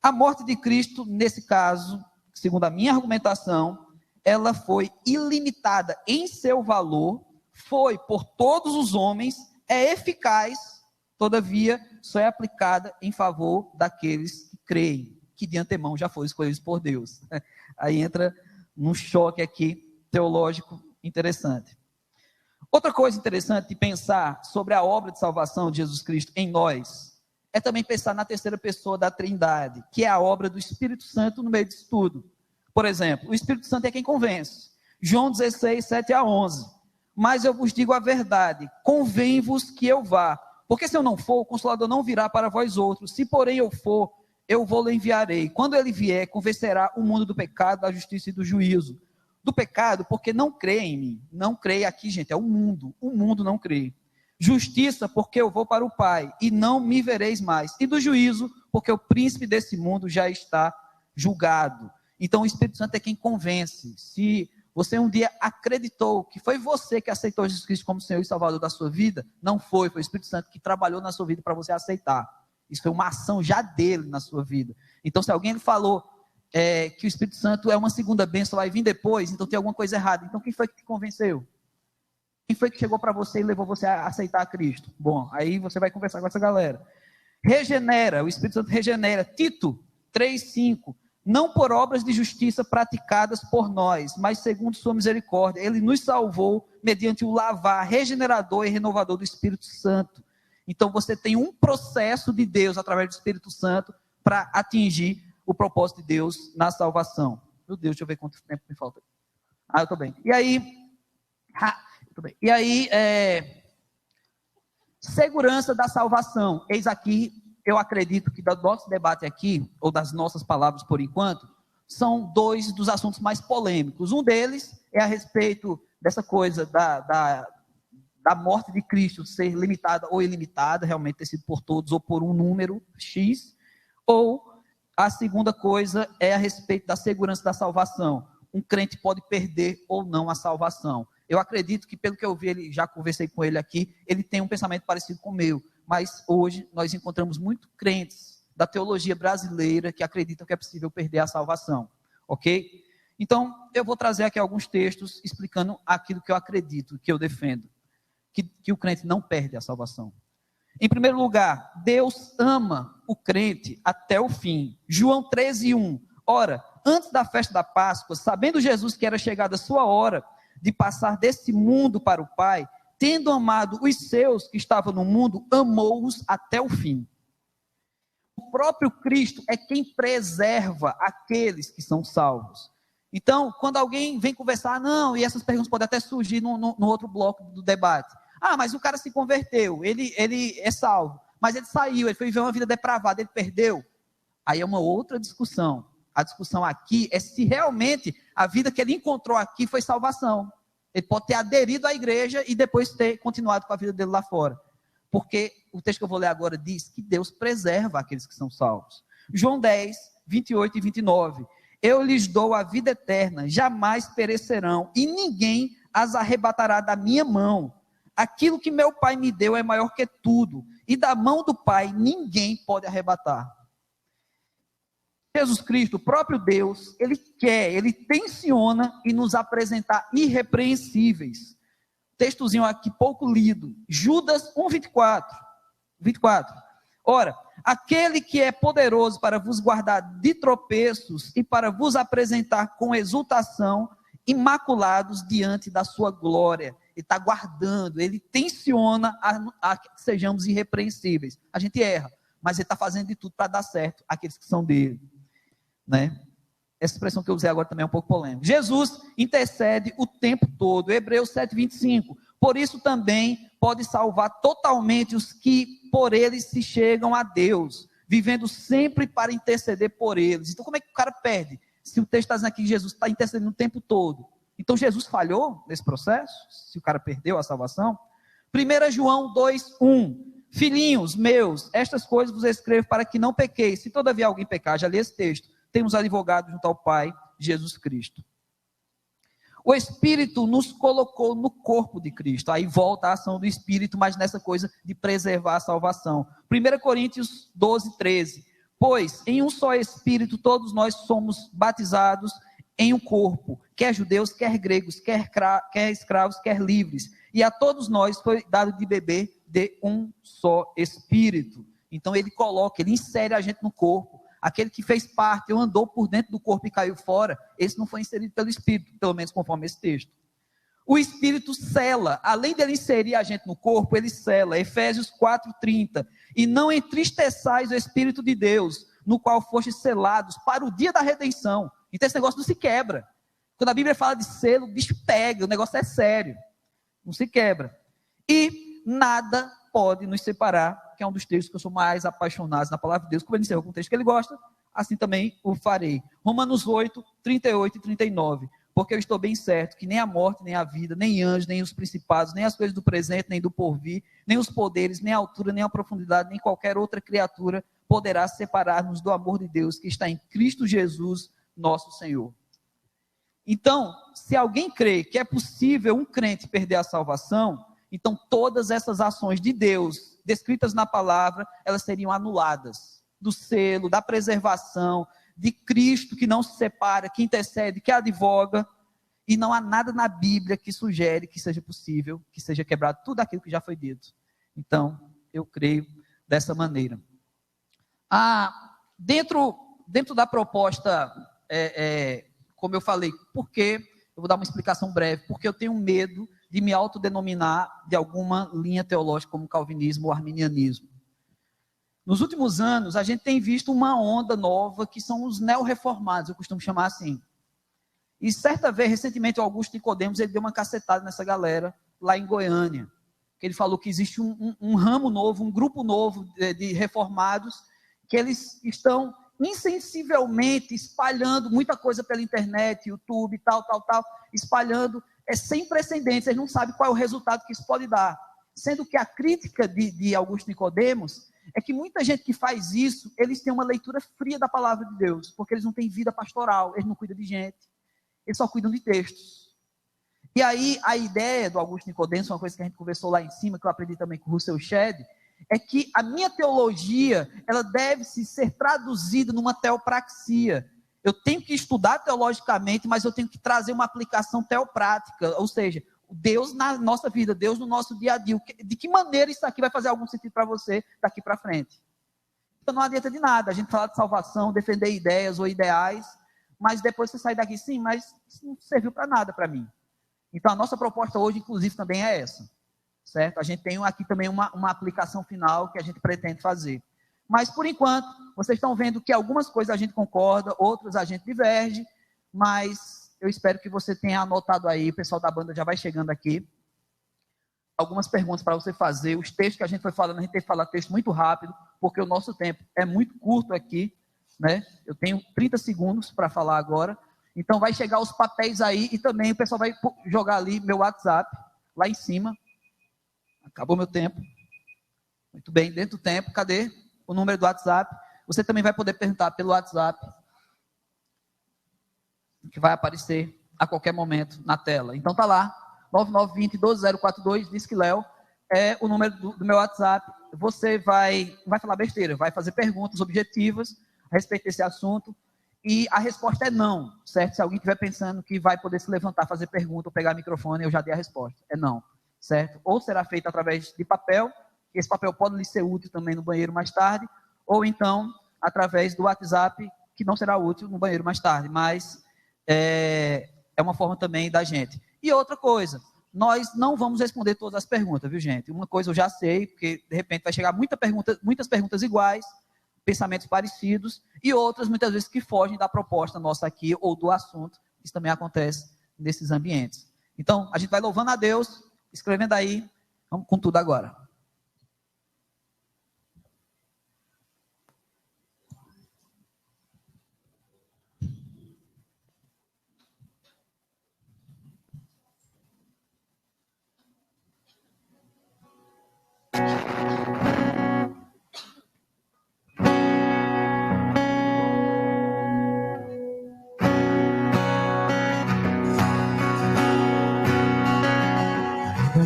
A morte de Cristo, nesse caso, segundo a minha argumentação, ela foi ilimitada em seu valor, foi por todos os homens, é eficaz, todavia, só é aplicada em favor daqueles que creem, que de antemão já foram escolhidos por Deus. Aí entra num choque aqui teológico interessante. Outra coisa interessante de pensar sobre a obra de salvação de Jesus Cristo em nós, é também pensar na terceira pessoa da Trindade, que é a obra do Espírito Santo no meio disso tudo. Por exemplo, o Espírito Santo é quem convence. João 16, 7 a 11. Mas eu vos digo a verdade, convém-vos que eu vá, porque se eu não for, o Consolador não virá para vós outros. Se porém eu for, eu vou lhe enviarei. Quando ele vier, convencerá o mundo do pecado, da justiça e do juízo. Do pecado, porque não crê em mim. Não crê aqui, gente, é o mundo não crê. Justiça, porque eu vou para o Pai, e não me vereis mais. E do juízo, porque o príncipe desse mundo já está julgado. Então o Espírito Santo é quem convence. Se você um dia acreditou que foi você que aceitou Jesus Cristo como Senhor e Salvador da sua vida, não foi o Espírito Santo que trabalhou na sua vida para você aceitar. Isso foi uma ação já dele na sua vida. Então se alguém falou que o Espírito Santo é uma segunda bênção, vai vir depois, então tem alguma coisa errada. Então quem foi que te convenceu? Quem foi que chegou para você e levou você a aceitar a Cristo? Bom, aí você vai conversar com essa galera. Regenera, o Espírito Santo regenera. Tito 3,5. Não por obras de justiça praticadas por nós, mas segundo sua misericórdia. Ele nos salvou mediante o lavar regenerador e renovador do Espírito Santo. Então você tem um processo de Deus através do Espírito Santo para atingir o propósito de Deus na salvação. Meu Deus, deixa eu ver quanto tempo me falta. Eu estou bem. E aí, segurança da salvação. Eis aqui, eu acredito que do nosso debate aqui, ou das nossas palavras por enquanto, são dois dos assuntos mais polêmicos. Um deles é a respeito dessa coisa da morte de Cristo ser limitada ou ilimitada, realmente ter sido por todos ou por um número X, ou a segunda coisa é a respeito da segurança da salvação. Um crente pode perder ou não a salvação. Eu acredito que, pelo que eu vi, já conversei com ele aqui, ele tem um pensamento parecido com o meu, mas hoje nós encontramos muitos crentes da teologia brasileira que acreditam que é possível perder a salvação, ok? Então, eu vou trazer aqui alguns textos explicando aquilo que eu acredito, que eu defendo, que o crente não perde a salvação. Em primeiro lugar, Deus ama o crente até o fim. João 13:1. Ora, antes da festa da Páscoa, sabendo Jesus que era chegada a sua hora de passar desse mundo para o Pai, tendo amado os seus que estavam no mundo, amou-os até o fim. O próprio Cristo é quem preserva aqueles que são salvos. Então, quando alguém vem conversar, e essas perguntas podem até surgir no outro bloco do debate. Mas o cara se converteu, ele é salvo, mas ele saiu, ele foi viver uma vida depravada, ele perdeu. Aí é uma outra discussão. A discussão aqui é se realmente a vida que ele encontrou aqui foi salvação. Ele pode ter aderido à igreja e depois ter continuado com a vida dele lá fora. Porque o texto que eu vou ler agora diz que Deus preserva aqueles que são salvos. João 10, 28 e 29. Eu lhes dou a vida eterna, jamais perecerão, e ninguém as arrebatará da minha mão. Aquilo que meu Pai me deu é maior que tudo, e da mão do Pai ninguém pode arrebatar. Jesus Cristo, o próprio Deus, ele tensiona em nos apresentar irrepreensíveis. Textozinho aqui pouco lido, Judas 1:24. 24. Ora, aquele que é poderoso para vos guardar de tropeços e para vos apresentar com exultação, imaculados diante da sua glória. Ele está guardando, ele tensiona a que sejamos irrepreensíveis. A gente erra, mas ele está fazendo de tudo para dar certo àqueles que são dele. Né? Essa expressão que eu usei agora também é um pouco polêmica. Jesus intercede o tempo todo. Hebreus 7:25. Por isso também pode salvar totalmente os que por eles se chegam a Deus, vivendo sempre para interceder por eles. Então como é que o cara perde? Se o texto está dizendo aqui que Jesus está intercedendo o tempo todo. Então Jesus falhou nesse processo? Se o cara perdeu a salvação? 1 João 2:1. Filhinhos meus, estas coisas vos escrevo para que não pequeis. Se todavia alguém pecar, já li esse texto, temos advogado junto ao Pai, Jesus Cristo. O Espírito nos colocou no corpo de Cristo. Aí volta a ação do Espírito, mas nessa coisa de preservar a salvação. 1 Coríntios 12:13. Pois em um só Espírito todos nós somos batizados em um corpo, quer judeus, quer gregos, quer escravos, quer livres. E a todos nós foi dado de beber de um só Espírito. Então ele insere a gente no corpo. Aquele que fez parte ou andou por dentro do corpo e caiu fora, esse não foi inserido pelo Espírito, pelo menos conforme esse texto. O Espírito sela, além dele inserir a gente no corpo, ele sela. Efésios 4:30. E não entristeçais o Espírito de Deus, no qual fostes selados para o dia da redenção. Então esse negócio não se quebra. Quando a Bíblia fala de selo, o bicho pega, o negócio é sério. Não se quebra. E nada pode nos separar, que é um dos textos que eu sou mais apaixonado na palavra de Deus. Como ele encerrou com o texto que ele gosta, assim também o farei. Romanos 8:38 e 39. Porque eu estou bem certo que nem a morte, nem a vida, nem anjos, nem os principados, nem as coisas do presente, nem do porvir, nem os poderes, nem a altura, nem a profundidade, nem qualquer outra criatura poderá separar-nos do amor de Deus que está em Cristo Jesus, nosso Senhor. Então, se alguém crê que é possível um crente perder a salvação, então todas essas ações de Deus, descritas na palavra, elas seriam anuladas. Do selo, da preservação, de Cristo que não se separa, que intercede, que advoga, e não há nada na Bíblia que sugere que seja possível, que seja quebrado tudo aquilo que já foi dito. Então, eu creio dessa maneira. Dentro da proposta, como eu falei, porque, eu vou dar uma explicação breve, porque eu tenho medo de me autodenominar de alguma linha teológica como calvinismo ou arminianismo. Nos últimos anos, a gente tem visto uma onda nova, que são os neo-reformados, eu costumo chamar assim. E certa vez, recentemente, o Augusto Nicodemos, ele deu uma cacetada nessa galera, lá em Goiânia, que ele falou que existe um ramo novo, um grupo novo de reformados, que eles estão insensivelmente espalhando muita coisa pela internet, YouTube, tal, espalhando, sem precedentes, eles não sabem qual é o resultado que isso pode dar. Sendo que a crítica de Augusto Nicodemos é que muita gente que faz isso, eles têm uma leitura fria da palavra de Deus, porque eles não têm vida pastoral, eles não cuidam de gente, eles só cuidam de textos. E aí, a ideia do Augusto Nicodemos, uma coisa que a gente conversou lá em cima, que eu aprendi também com o Russell Shedd, é que a minha teologia, ela deve ser traduzida numa teopraxia. Eu tenho que estudar teologicamente, mas eu tenho que trazer uma aplicação teoprática, ou seja, Deus na nossa vida, Deus no nosso dia a dia. De que maneira isso aqui vai fazer algum sentido para você daqui para frente? Então não adianta de nada a gente falar de salvação, defender ideias ou ideais, mas depois você sai daqui, sim, mas isso não serviu para nada para mim. Então a nossa proposta hoje, inclusive, também é essa, certo? A gente tem aqui também uma aplicação final que a gente pretende fazer. Mas por enquanto, vocês estão vendo que algumas coisas a gente concorda, outras a gente diverge, mas eu espero que você tenha anotado aí, o pessoal da banda já vai chegando aqui, algumas perguntas para você fazer. Os textos que a gente foi falando, a gente tem que falar texto muito rápido, porque o nosso tempo é muito curto aqui, né? Eu tenho 30 segundos para falar agora, então vai chegar os papéis aí, e também o pessoal vai jogar ali meu WhatsApp, lá em cima. Acabou meu tempo. Muito bem, dentro do tempo, cadê o número do WhatsApp? Você também vai poder perguntar pelo WhatsApp, que vai aparecer a qualquer momento na tela. Então tá lá, 9920-12042, diz que Léo, é o número do meu WhatsApp. Você não vai falar besteira, vai fazer perguntas objetivas a respeito desse assunto, e a resposta é não, certo? Se alguém estiver pensando que vai poder se levantar, fazer pergunta ou pegar microfone, eu já dei a resposta, é não, certo? Ou será feito através de papel, esse papel pode lhe ser útil também no banheiro mais tarde, ou então através do WhatsApp, que não será útil no banheiro mais tarde, mas é uma forma também da gente. E outra coisa, nós não vamos responder todas as perguntas, viu, gente? Uma coisa eu já sei, porque de repente vai chegar muitas perguntas iguais, pensamentos parecidos, e outras muitas vezes que fogem da proposta nossa aqui, ou do assunto. Isso também acontece nesses ambientes. Então, a gente vai louvando a Deus, escrevendo aí, vamos com tudo agora.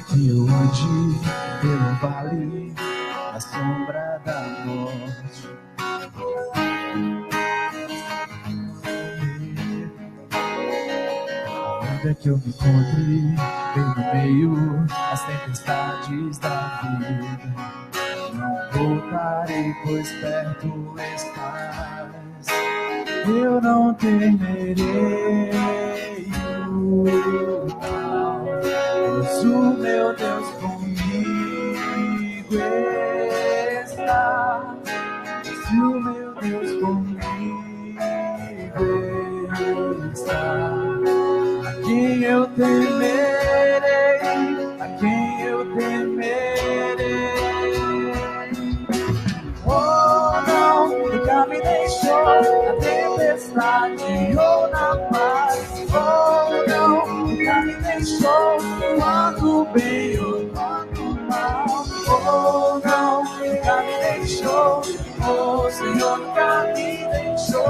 Que eu ande pelo vale da sombra da morte, ainda que eu me encontre pelo meio das tempestades da vida, não voltarei, pois perto estás. Eu não temerei o mal, pois o meu Deus comigo está. Se o meu Deus comigo está, a quem eu temerei, a quem eu temerei. Oh, não, nunca me deixou na tempestade ou na paz. Oh, não, nunca me deixou quando bem ou quando mal. Oh, não, nunca me deixou. O Senhor nunca me deixou.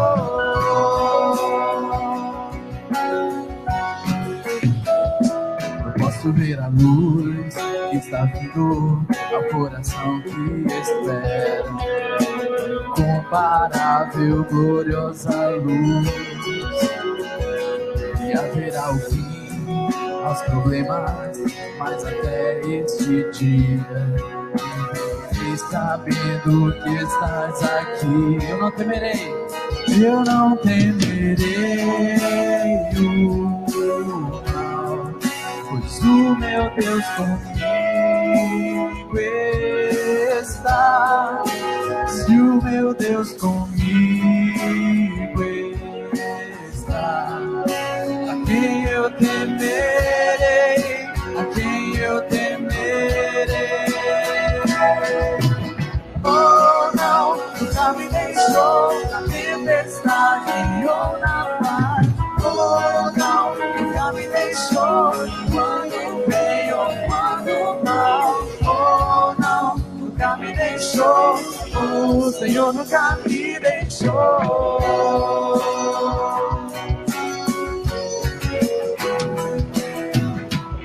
Eu posso ver a luz que está vindo ao coração que espera. Comparável, gloriosa luz. E haverá o fim aos problemas, mas até este dia. E sabendo que estás aqui, eu não temerei, eu não temerei o mal, pois o meu Deus comigo está. Se o meu Deus comigo está, a quem eu temerei, a quem eu temerei. Oh, não, nunca me deixou na tempestade ou na paz. Oh, não, nunca me deixou quando bem ou quando mal. Oh, não, nunca me deixou. O Senhor nunca me deixou.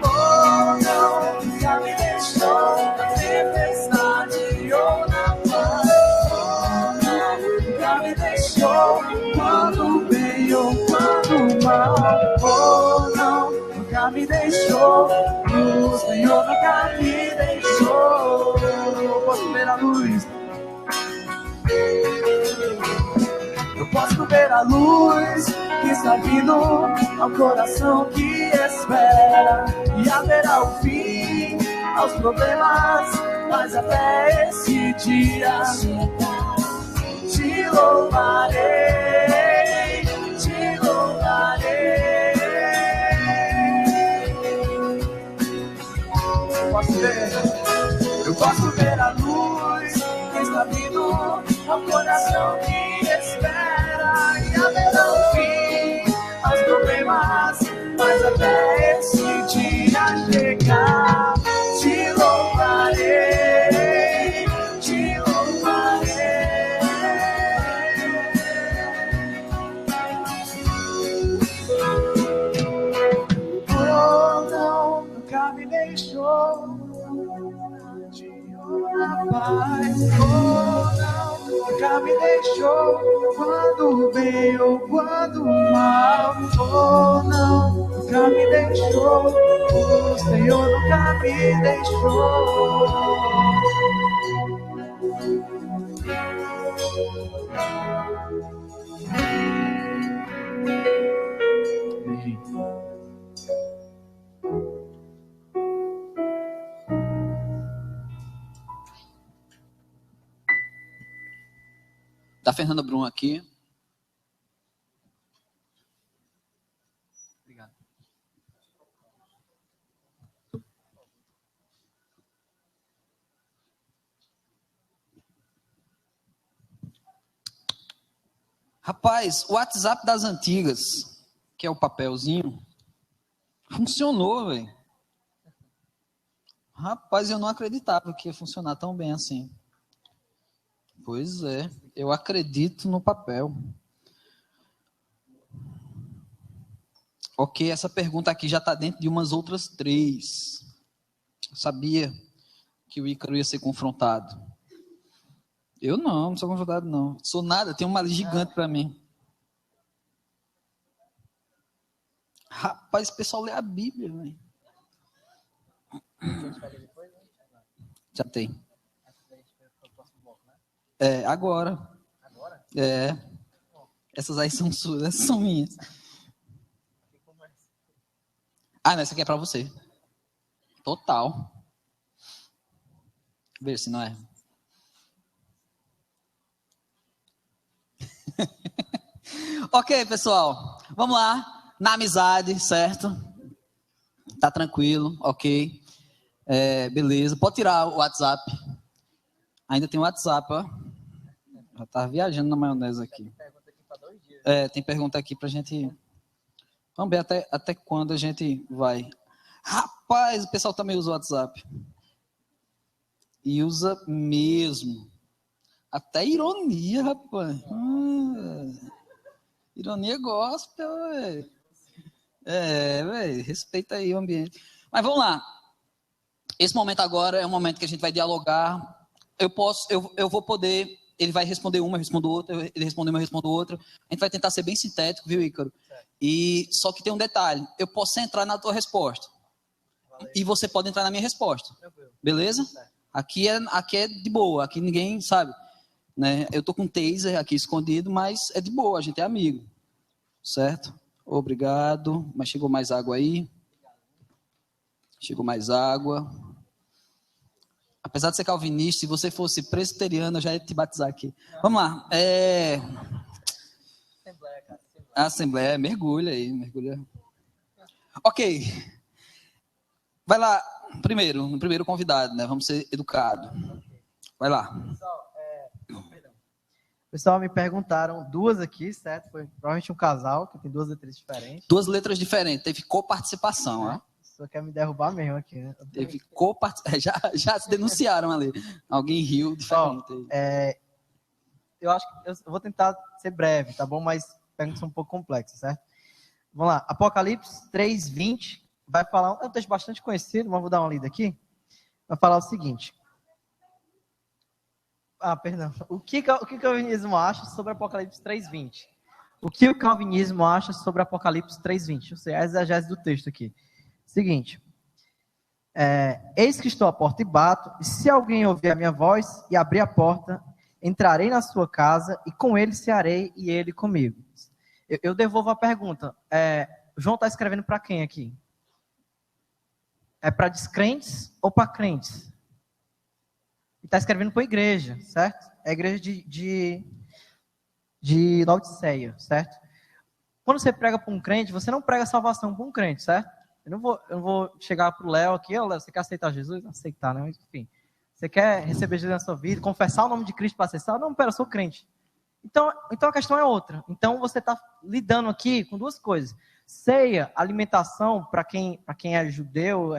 Oh, não, nunca me deixou na tempestade ou na paz. Oh, não, nunca me deixou quando bem ou quando mal. Oh, não, nunca me deixou. O Senhor nunca me deixou. Posso ver a luz. Eu posso ver a luz que está vindo ao coração que espera. E haverá o fim aos problemas, mas até esse dia te louvarei, te louvarei. Eu posso ver a luz que está vindo ao coração que espera. E haverá um fim aos problemas, mas até esse dia chegar, te louvarei, te louvarei. Oh, não, nunca me deixou na paz. Oh, não, nunca me deixou quando bem ou quando mal. Oh, não, nunca me deixou. O Senhor nunca me deixou. Da Fernanda Brum aqui. Obrigado. Rapaz, o WhatsApp das antigas, que é o papelzinho, funcionou, velho. Rapaz, eu não acreditava que ia funcionar tão bem assim. Pois é, eu acredito no papel. Ok, essa pergunta aqui já está dentro de umas outras 3. Eu sabia que o Ícaro ia ser confrontado. Eu não sou confrontado, não. Sou nada, tem uma gigante para mim. Rapaz, o pessoal lê a Bíblia, velho. Já tem. É, agora. Agora? É. Essas aí são suas, essas são minhas. Ah, não, essa aqui é pra você. Total. Vê se não é. Ok, pessoal. Vamos lá. Na amizade, certo? Tá tranquilo, ok. Beleza. Pode tirar o WhatsApp. Ainda tem o WhatsApp, ó. Já tá viajando na maionese aqui. Tem pergunta aqui pra gente... Vamos ver até quando a gente vai. Rapaz, o pessoal também usa o WhatsApp. E usa mesmo. Até ironia, rapaz. Ironia gospel, velho. Velho, respeita aí o ambiente. Mas vamos lá. Esse momento agora é um momento que a gente vai dialogar. Eu vou poder... Ele vai responder uma, eu respondo outra. Ele responde uma, eu respondo outra. A gente vai tentar ser bem sintético, viu, Ícaro? E só que tem um detalhe. Eu posso entrar na tua resposta. E você pode entrar na minha resposta. Beleza? Aqui é de boa. Aqui ninguém sabe. Né? Eu tô com um taser aqui escondido, mas é de boa. A gente é amigo. Certo? Obrigado. Mas chegou mais água aí. Chegou mais água. Apesar de ser calvinista, se você fosse presbiteriano, eu já ia te batizar aqui. Vamos lá. Assembleia, mergulha aí, mergulha. Ok. Vai lá, primeiro convidado, né? Vamos ser educados. Vai lá. Pessoal, me perguntaram duas aqui, certo? Foi provavelmente um casal, que tem duas letras diferentes. Duas letras diferentes, teve coparticipação, né? Só quer me derrubar mesmo aqui, né? Teve coparticipação, já se denunciaram ali. Alguém riu diferente. Eu acho que eu vou tentar ser breve, tá bom? Mas perguntas são um pouco complexas, certo? Vamos lá. Apocalipse 3:20 vai falar, é um texto bastante conhecido, mas vou dar uma lida aqui. Vai falar o seguinte. Perdão. O que o calvinismo acha sobre Apocalipse 3:20? O que o calvinismo acha sobre Apocalipse 3:20? Ou seja, a exegese do texto aqui. Seguinte. Eis que estou à porta e bato, e se alguém ouvir a minha voz e abrir a porta, entrarei na sua casa, e com ele cearei, e ele comigo. Eu devolvo a pergunta. João está escrevendo para quem aqui? É para descrentes ou para crentes? Ele está escrevendo para a igreja, certo? É a igreja de Laodiceia, certo? Quando você prega para um crente, você não prega salvação para um crente, certo? Eu não vou chegar para o Léo aqui, Léo, você quer aceitar Jesus? Aceitar, né? Mas, enfim. Você quer receber Jesus na sua vida, confessar o nome de Cristo para ser salvo? Não, pera, eu sou crente. Então a questão é outra. Então você está lidando aqui com duas coisas. Ceia, alimentação, para quem é judeu,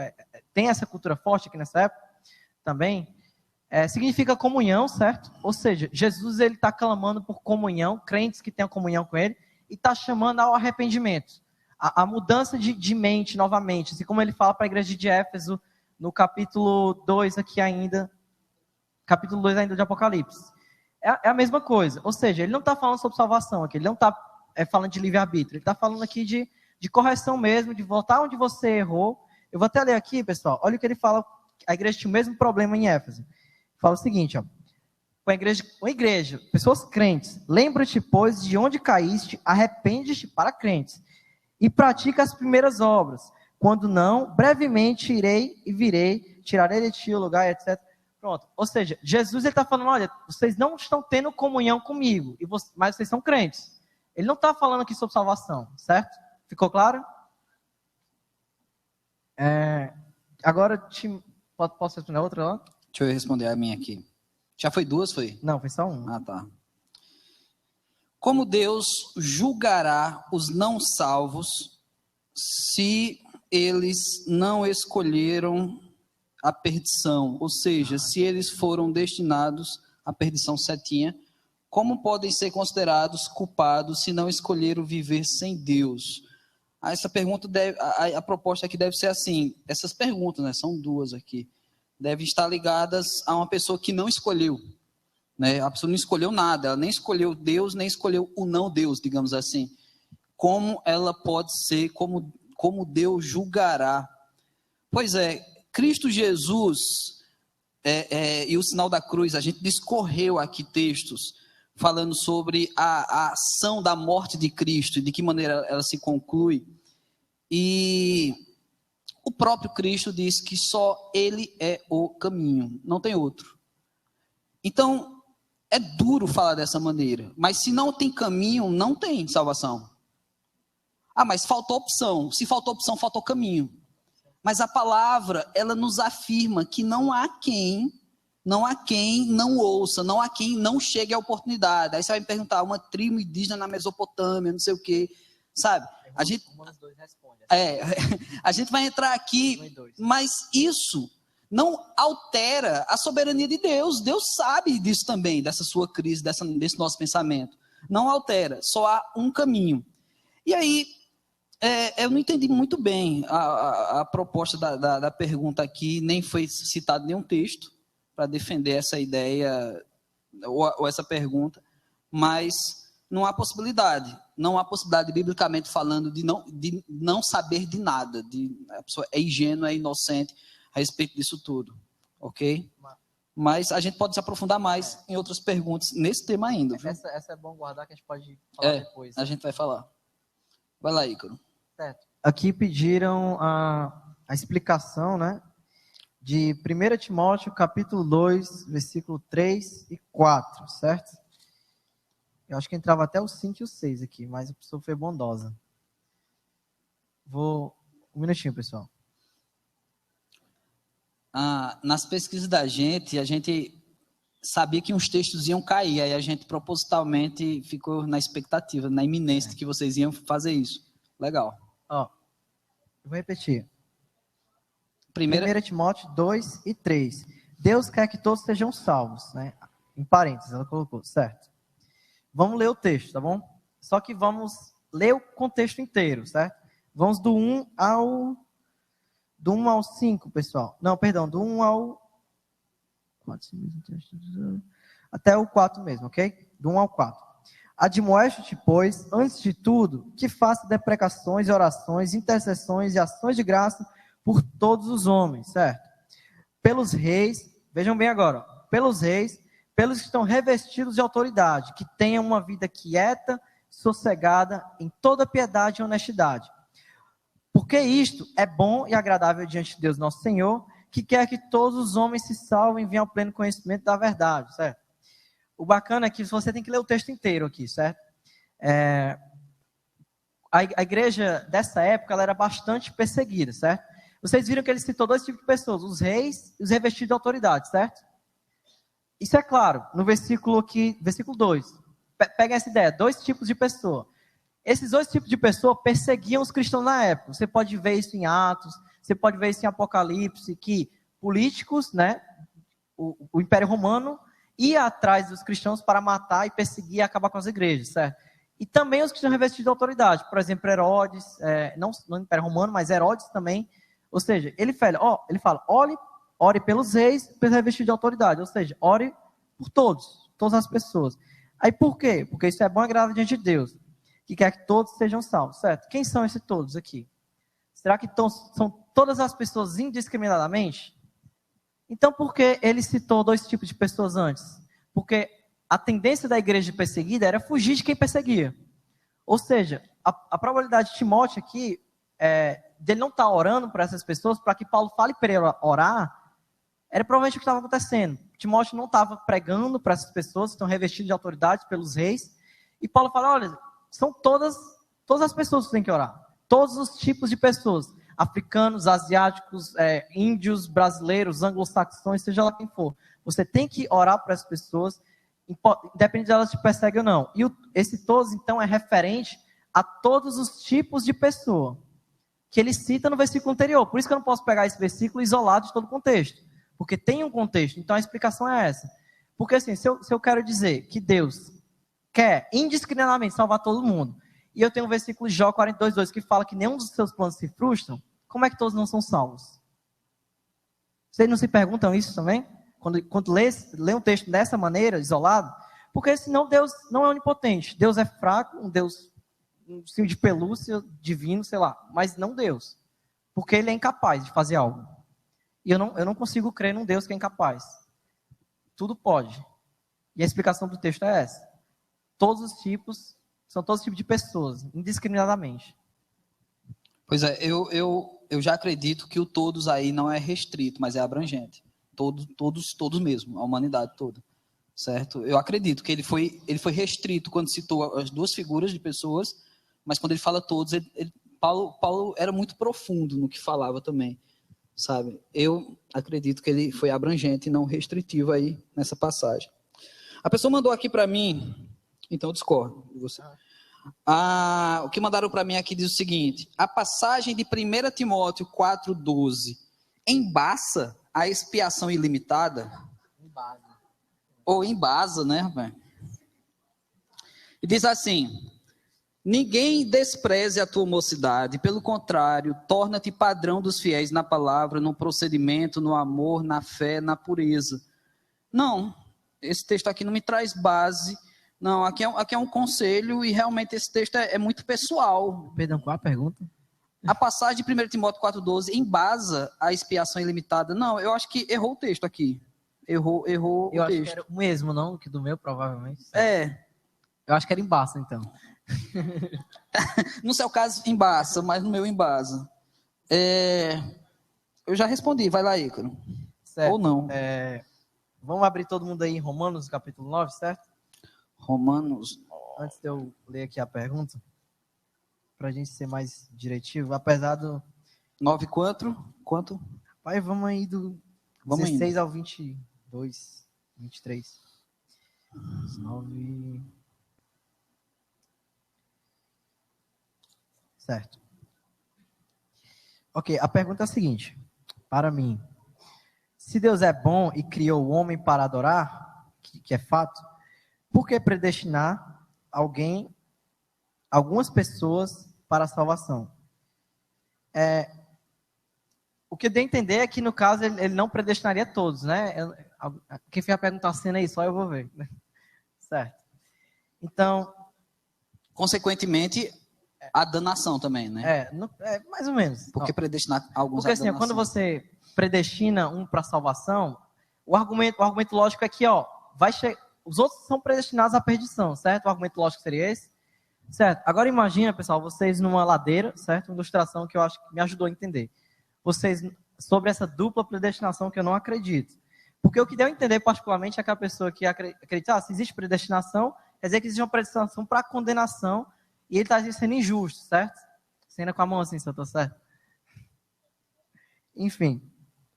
tem essa cultura forte aqui nessa época também, significa comunhão, certo? Ou seja, Jesus ele está clamando por comunhão, crentes que tenham comunhão com ele, e está chamando ao arrependimento. A mudança de mente novamente, assim como ele fala para a igreja de Éfeso, no capítulo 2 aqui ainda, capítulo 2 ainda de Apocalipse. É a mesma coisa, ou seja, ele não está falando sobre salvação aqui, ele não está falando de livre-arbítrio, ele está falando aqui de correção mesmo, de voltar onde você errou. Eu vou até ler aqui, pessoal, olha o que ele fala, a igreja tinha o mesmo problema em Éfeso. Fala o seguinte, ó, com a igreja, pessoas crentes, lembra-te, pois, de onde caíste, arrepende-te para crentes, e pratica as primeiras obras. Quando não, brevemente irei e virei, tirarei de ti o lugar, etc. Pronto. Ou seja, Jesus está falando, olha, vocês não estão tendo comunhão comigo, mas vocês são crentes. Ele não está falando aqui sobre salvação, certo? Ficou claro? Agora, posso responder a outra lá? Deixa eu responder a minha aqui. Já foi duas, foi? Não, foi só uma. Tá. Como Deus julgará os não salvos se eles não escolheram a perdição? Ou seja, se eles foram destinados à perdição setinha, como podem ser considerados culpados se não escolheram viver sem Deus? Essa pergunta a proposta aqui deve ser assim, essas perguntas, né, são duas aqui, devem estar ligadas a uma pessoa que não escolheu. Né? A pessoa não escolheu nada, ela nem escolheu Deus, nem escolheu o não Deus, digamos assim. Como ela pode ser, como Deus julgará? Pois é, Cristo Jesus e o sinal da cruz, a gente discorreu aqui textos falando sobre a ação da morte de Cristo e de que maneira ela se conclui. E o próprio Cristo diz que só Ele é o caminho, não tem outro. Então, é duro falar dessa maneira, mas se não tem caminho, não tem salvação. Ah, mas faltou opção. Se faltou opção, faltou caminho. Mas a palavra, ela nos afirma que não há quem não ouça, não há quem não chegue à oportunidade. Aí você vai me perguntar, uma tribo indígena na Mesopotâmia, não sei o quê, sabe? A gente, a gente vai entrar aqui, mas isso não altera a soberania de Deus. Deus sabe disso também, dessa sua crise, desse nosso pensamento. Não altera, só há um caminho. E aí, eu não entendi muito bem a proposta da pergunta aqui, nem foi citado nenhum texto para defender essa ideia ou essa pergunta, mas não há possibilidade biblicamente falando de não saber de nada, a pessoa é ingênua, é inocente a respeito disso tudo, ok? Mas a gente pode se aprofundar mais em outras perguntas nesse tema ainda. Viu? Essa é bom guardar, que a gente pode falar depois. A gente vai falar. Vai lá, Ícaro. Certo. Aqui pediram a explicação, né, de 1 Timóteo, capítulo 2, versículo 3 e 4, certo? Eu acho que entrava até o 5 e o 6 aqui, mas a pessoa foi bondosa. Um minutinho, pessoal. Nas pesquisas da gente, a gente sabia que uns textos iam cair, aí a gente propositalmente ficou na expectativa, na iminência de que vocês iam fazer isso. Legal. Eu vou repetir. 1 Timóteo 2 e 3. Deus quer que todos sejam salvos, né? Em parênteses, ela colocou, certo? Vamos ler o texto, tá bom? Só que vamos ler o contexto inteiro, certo? Vamos do 1 ao 5, pessoal. Não, perdão, do 1 ao... até o 4 mesmo, ok? Do 1 ao 4. Admoeste-te, pois, antes de tudo, que faça deprecações, orações, intercessões e ações de graça por todos os homens, certo? Pelos reis, vejam bem agora, pelos reis, pelos que estão revestidos de autoridade, que tenham uma vida quieta, sossegada, em toda piedade e honestidade. Porque isto é bom e agradável diante de Deus nosso Senhor, que quer que todos os homens se salvem e venham ao pleno conhecimento da verdade, certo? O bacana é que você tem que ler o texto inteiro aqui, certo? A igreja dessa época ela era bastante perseguida, certo? Vocês viram que ele citou dois tipos de pessoas, os reis e os revestidos de autoridade, certo? Isso é claro, no versículo aqui, versículo 2. Pega essa ideia, dois tipos de pessoa. Esses dois tipos de pessoa perseguiam os cristãos na época. Você pode ver isso em Atos, você pode ver isso em Apocalipse, que políticos, né, o Império Romano ia atrás dos cristãos para matar e perseguir e acabar com as igrejas, certo? E também os cristãos revestidos de autoridade. Por exemplo, Herodes, não no Império Romano, mas Herodes também. Ou seja, ele fala, ore pelos reis, pelos revestidos de autoridade. Ou seja, ore por todas as pessoas. Aí por quê? Porque isso é bom e agradável diante de Deus, que quer que todos sejam salvos, certo? Quem são esses todos aqui? Será que são todas as pessoas indiscriminadamente? Então, por que ele citou dois tipos de pessoas antes? Porque a tendência da igreja perseguida era fugir de quem perseguia. Ou seja, a probabilidade de Timóteo aqui, dele não estar orando para essas pessoas, para que Paulo fale para ele orar, era provavelmente o que estava acontecendo. Timóteo não estava pregando para essas pessoas que estão revestidas de autoridade pelos reis, e Paulo fala, olha, são todas as pessoas que têm que orar. Todos os tipos de pessoas. Africanos, asiáticos, índios, brasileiros, anglo-saxões, seja lá quem for. Você tem que orar para as pessoas, independente de elas te perseguem ou não. E esse todos, então, é referente a todos os tipos de pessoa que ele cita no versículo anterior. Por isso que eu não posso pegar esse versículo isolado de todo o contexto. Porque tem um contexto. Então, a explicação é essa. Porque, assim, se eu quero dizer que Deus quer indiscriminadamente salvar todo mundo, e eu tenho um versículo de Jó 42:2 que fala que nenhum dos seus planos se frustram, como é que todos não são salvos? Vocês não se perguntam isso também? Quando lê um texto dessa maneira, isolado? Porque senão Deus não é onipotente. Deus é fraco, um Deus um de pelúcia, divino, sei lá, mas não Deus. Porque ele é incapaz de fazer algo. E eu não consigo crer num Deus que é incapaz. Tudo pode. E a explicação do texto é essa. São todos os tipos de pessoas, indiscriminadamente. Pois é, eu eu já acredito que o todos aí não é restrito, mas é abrangente. Todos mesmo, a humanidade toda. Certo? Eu acredito que ele foi restrito quando citou as duas figuras de pessoas, mas quando ele fala todos, Paulo era muito profundo no que falava também, sabe? Eu acredito que ele foi abrangente e não restritivo aí nessa passagem. A pessoa mandou aqui para mim, então eu discordo de você. O que mandaram para mim aqui diz o seguinte: a passagem de 1 Timóteo 4,12 embaça a expiação ilimitada? Ou embasa, né, rapaz? E diz assim: ninguém despreze a tua mocidade, pelo contrário, torna-te padrão dos fiéis na palavra, no procedimento, no amor, na fé, na pureza. Não, esse texto aqui não me traz base. Não, aqui é um conselho e realmente esse texto é muito pessoal. Perdão, qual a pergunta? A passagem de 1 Timóteo 4,12 embasa a expiação ilimitada. Não, eu acho que errou o texto aqui. Errou o Eu acho texto. que era o mesmo, não? Que do meu, provavelmente. É. Eu acho que era embaça, então. No seu caso, embasa, mas no meu embasa. Eu já respondi, vai lá, Ícaro. Certo. Ou não. Vamos abrir todo mundo aí em Romanos, capítulo 9, certo? Romanos. Antes de eu ler aqui a pergunta, para a gente ser mais diretivo, apesar do... 9 quanto? Pai, vamos aí do 16 ao 22, 23. 9... Certo. Ok, a pergunta é a seguinte, para mim. Se Deus é bom e criou o homem para adorar, que é fato, por que predestinar algumas pessoas para a salvação? O que eu dei a entender é que, no caso, ele não predestinaria todos, né? Quem fez a pergunta assim aí, só eu vou ver. Certo. Então... Consequentemente, a danação também, né? Mais ou menos. Porque predestinar alguns Porque assim, quando você predestina um para a salvação, o argumento lógico é que, os outros são predestinados à perdição, certo? O argumento lógico seria esse? Certo. Agora imagina, pessoal, vocês numa ladeira, certo? Uma ilustração que eu acho que me ajudou a entender. Vocês, sobre essa dupla predestinação que eu não acredito. Porque o que deu a entender particularmente é que a pessoa que acredita, se existe predestinação, quer dizer que existe uma predestinação para condenação e ele está sendo injusto, certo? Você ainda com a mão assim, se eu estou certo? Enfim,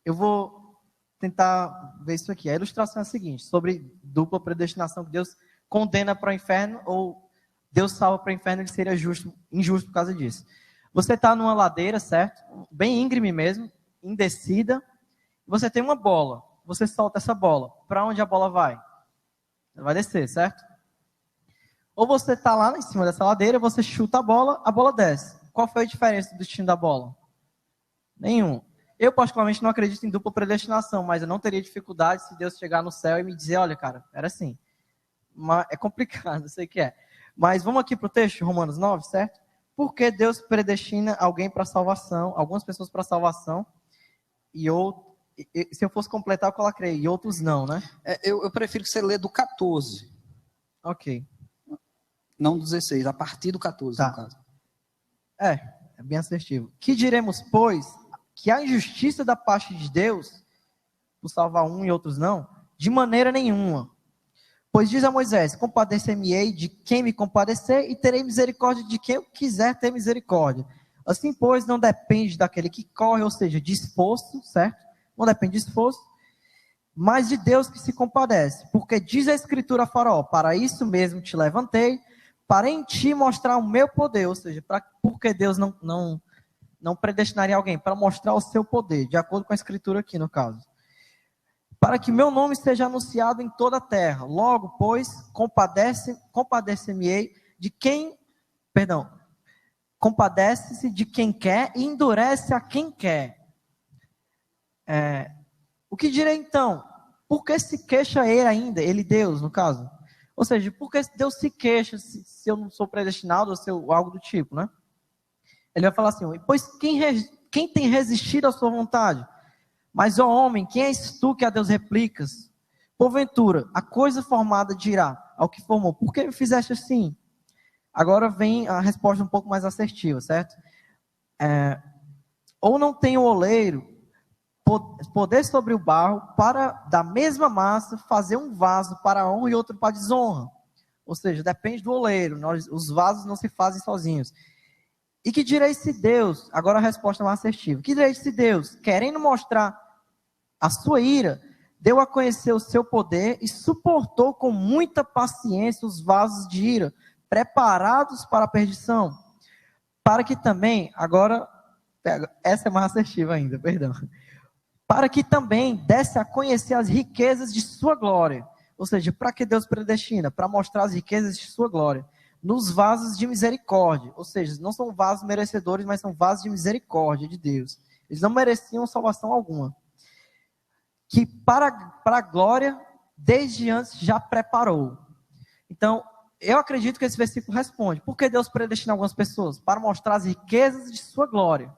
eu vou tentar ver isso aqui. A ilustração é a seguinte, sobre dupla predestinação, que Deus condena para o inferno ou Deus salva para o inferno, ele seria injusto por causa disso. Você está numa ladeira, certo? Bem íngreme mesmo, em descida. Você tem uma bola. Você solta essa bola. Para onde a bola vai? Ela vai descer, certo? Ou você está lá em cima dessa ladeira, você chuta a bola desce. Qual foi a diferença do destino da bola? Nenhum. Eu, particularmente, não acredito em dupla predestinação, mas eu não teria dificuldade se Deus chegar no céu e me dizer, olha, cara, era assim. Mas é complicado, eu sei que é. Mas vamos aqui para o texto, Romanos 9, certo? Por que Deus predestina alguém para salvação, algumas pessoas para salvação, se eu fosse completar, eu colocaria, e outros não, né? Eu prefiro que você lê do 14. Ok. Não do 16, a partir do 14, tá. No caso. É bem assertivo. Que diremos, pois, que a injustiça da parte de Deus, por salvar um e outros não, de maneira nenhuma. Pois diz a Moisés, compadecer-me-ei de quem me compadecer e terei misericórdia de quem eu quiser ter misericórdia. Assim, pois, não depende daquele que corre, ou seja, de esforço, certo? Não depende de esforço, mas de Deus que se compadece. Porque diz a Escritura a Faraó, para isso mesmo te levantei, para em ti mostrar o meu poder, ou seja, porque Deus não predestinaria alguém, para mostrar o seu poder, de acordo com a Escritura aqui no caso. Para que meu nome seja anunciado em toda a terra. Logo, pois, compadece-me-ei de quem, compadece-se de quem quer e endurece a quem quer. O que direi então? Por que se queixa ele ainda? Ele, Deus, no caso. Ou seja, por que Deus se queixa se eu não sou predestinado ou se algo do tipo, né? Ele vai falar assim, pois quem tem resistido à sua vontade? Mas, ó homem, quem és tu que a Deus replicas? Porventura, a coisa formada dirá ao que formou, por que me fizeste assim? Agora vem a resposta um pouco mais assertiva, certo? Ou não tem o oleiro poder sobre o barro para, da mesma massa, fazer um vaso para a honra e outro para a desonra? Ou seja, depende do oleiro. Os vasos não se fazem sozinhos. E que direis se Deus, agora a resposta mais assertiva, que direis se Deus, querendo mostrar a sua ira, deu a conhecer o seu poder e suportou com muita paciência os vasos de ira, preparados para a perdição, para que também, agora, essa é mais assertiva ainda, perdão, para que também desse a conhecer as riquezas de sua glória. Ou seja, para que Deus predestina? Para mostrar as riquezas de sua glória. Nos vasos de misericórdia. Ou seja, não são vasos merecedores, mas são vasos de misericórdia de Deus. Eles não mereciam salvação alguma. Que para a glória, desde antes já preparou. Então, eu acredito que esse versículo responde. Por que Deus predestina algumas pessoas? Para mostrar as riquezas de sua glória.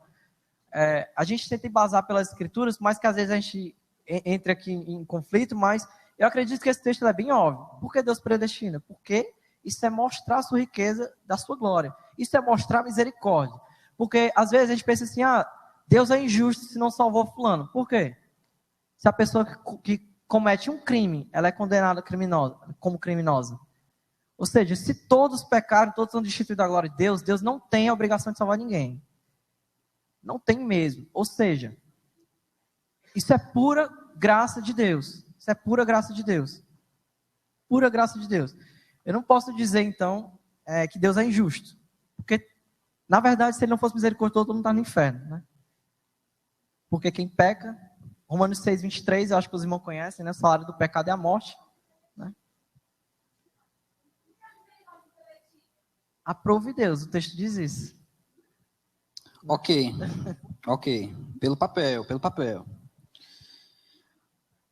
A gente tenta embasar pelas escrituras, mas que às vezes a gente entra aqui em conflito, mas eu acredito que esse texto é bem óbvio. Por que Deus predestina? Porque isso é mostrar a sua riqueza da sua glória. Isso é mostrar misericórdia. Porque às vezes a gente pensa assim, Deus é injusto se não salvou fulano. Por quê? Se a pessoa que comete um crime, ela é condenada como criminosa. Ou seja, se todos pecaram, todos são destituídos da glória de Deus, Deus não tem a obrigação de salvar ninguém. Não tem mesmo. Ou seja, isso é pura graça de Deus. Isso é pura graça de Deus. Pura graça de Deus. Eu não posso dizer, então, que Deus é injusto. Porque, na verdade, se ele não fosse misericordioso, todo mundo está no inferno. Né? Porque quem peca, Romanos 6, 23, eu acho que os irmãos conhecem, né? O salário do pecado é a morte. Né? Aprove Deus, o texto diz isso. Ok. Pelo papel.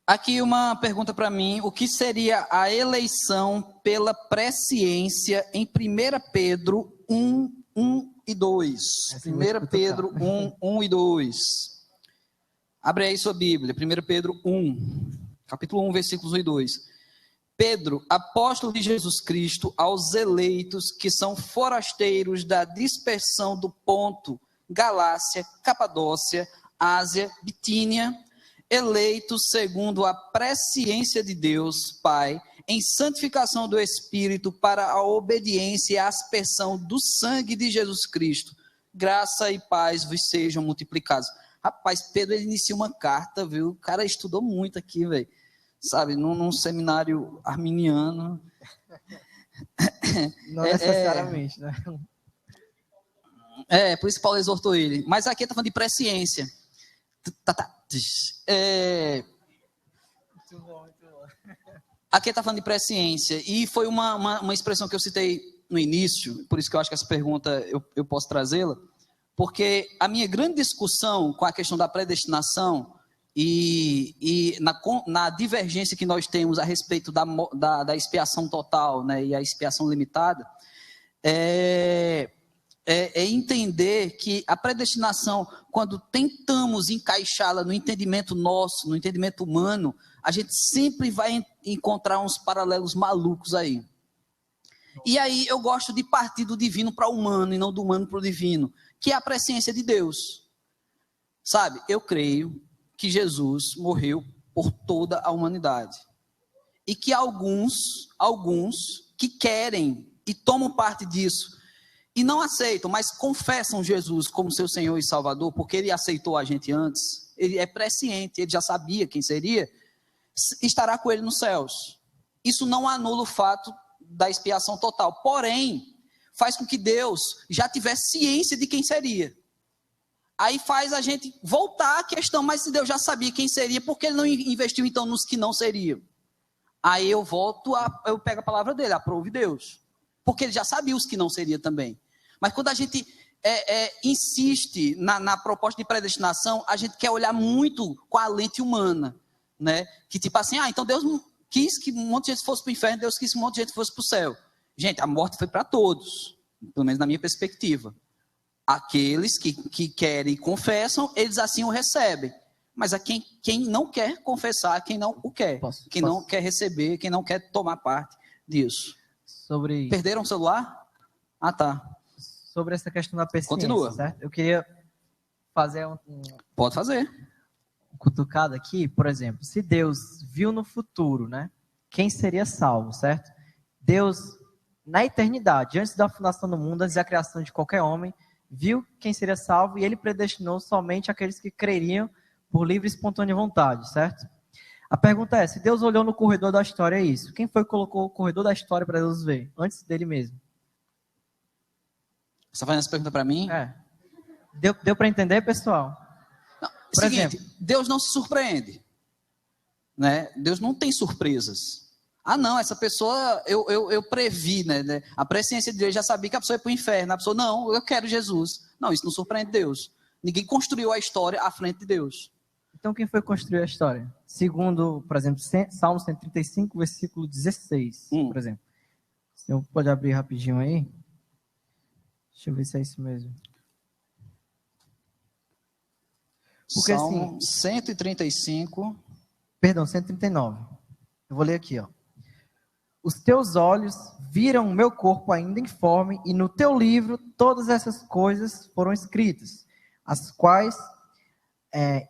Aqui uma pergunta para mim. O que seria a eleição pela presciência em 1 Pedro 1, 1 e 2? 1 Pedro 1, 1 e 2. Abre aí sua Bíblia. 1 Pedro 1, capítulo 1, versículos 1 e 2. Pedro, apóstolo de Jesus Cristo, aos eleitos que são forasteiros da dispersão do Ponto, Galácia, Capadócia, Ásia, Bitínia, eleitos segundo a presciência de Deus, Pai, em santificação do Espírito para a obediência e a aspersão do sangue de Jesus Cristo. Graça e paz vos sejam multiplicados. Rapaz, Pedro, ele inicia uma carta, viu? O cara estudou muito aqui, velho. Sabe, num seminário arminiano. Não necessariamente, né? Por isso Paulo exortou ele. Mas aqui está falando de presciência. Aqui está falando de presciência. E foi uma expressão que eu citei no início, por isso que eu acho que essa pergunta eu posso trazê-la, porque a minha grande discussão com a questão da predestinação e na divergência que nós temos a respeito da expiação total, né, e a expiação limitada, é entender que a predestinação, quando tentamos encaixá-la no entendimento nosso, no entendimento humano, a gente sempre vai encontrar uns paralelos malucos aí. E aí eu gosto de partir do divino para o humano e não do humano para o divino, que é a presciência de Deus. Sabe, eu creio que Jesus morreu por toda a humanidade. E que alguns que querem e tomam parte disso, e não aceitam, mas confessam Jesus como seu Senhor e Salvador, porque ele aceitou a gente antes, ele é presciente, ele já sabia quem seria, estará com ele nos céus. Isso não anula o fato da expiação total, porém, faz com que Deus já tivesse ciência de quem seria. Aí faz a gente voltar à questão, mas se Deus já sabia quem seria, por que ele não investiu então nos que não seriam? Aí eu eu pego a palavra dele, aprove Deus, porque ele já sabia os que não seria também. Mas quando a gente insiste na proposta de predestinação, a gente quer olhar muito com a lente humana, né? Que tipo assim, então Deus quis que um monte de gente fosse para o inferno, Deus quis que um monte de gente fosse para o céu. Gente, a morte foi para todos, pelo menos na minha perspectiva. Aqueles que querem e confessam, eles assim o recebem. Mas a quem não quer confessar, quem não o quer, quem não quer receber, quem não quer tomar parte disso. Perderam o celular? Ah, tá. Sobre essa questão da presciência, Continua. certo? Eu queria fazer um Pode fazer. cutucado aqui, por exemplo, se Deus viu no futuro, né, quem seria salvo, certo? Deus, na eternidade, antes da fundação do mundo, antes da criação de qualquer homem, viu quem seria salvo e ele predestinou somente aqueles que creriam por livre e espontânea vontade, certo? A pergunta é, se Deus olhou no corredor da história, é isso. Quem foi que colocou o corredor da história para Deus ver? Antes dele mesmo. Você está fazendo essa pergunta para mim? É. Deu para entender, pessoal? Não, Por seguinte, exemplo. Deus não se surpreende. Né? Deus não tem surpresas. Ah, não, essa pessoa, eu previ, né? A presciência de Deus já sabia que a pessoa ia para o inferno. A pessoa, não, eu quero Jesus. Não, isso não surpreende Deus. Ninguém construiu a história à frente de Deus. Então, quem foi construir a história? Segundo, por exemplo, Salmo 135, versículo 16, por exemplo. O senhor pode abrir rapidinho aí? Deixa eu ver se é isso mesmo. Porque, Salmo assim, 135. Perdão, 139. Eu vou ler aqui, ó. Os teus olhos viram o meu corpo ainda informe, e no teu livro todas essas coisas foram escritas, as quais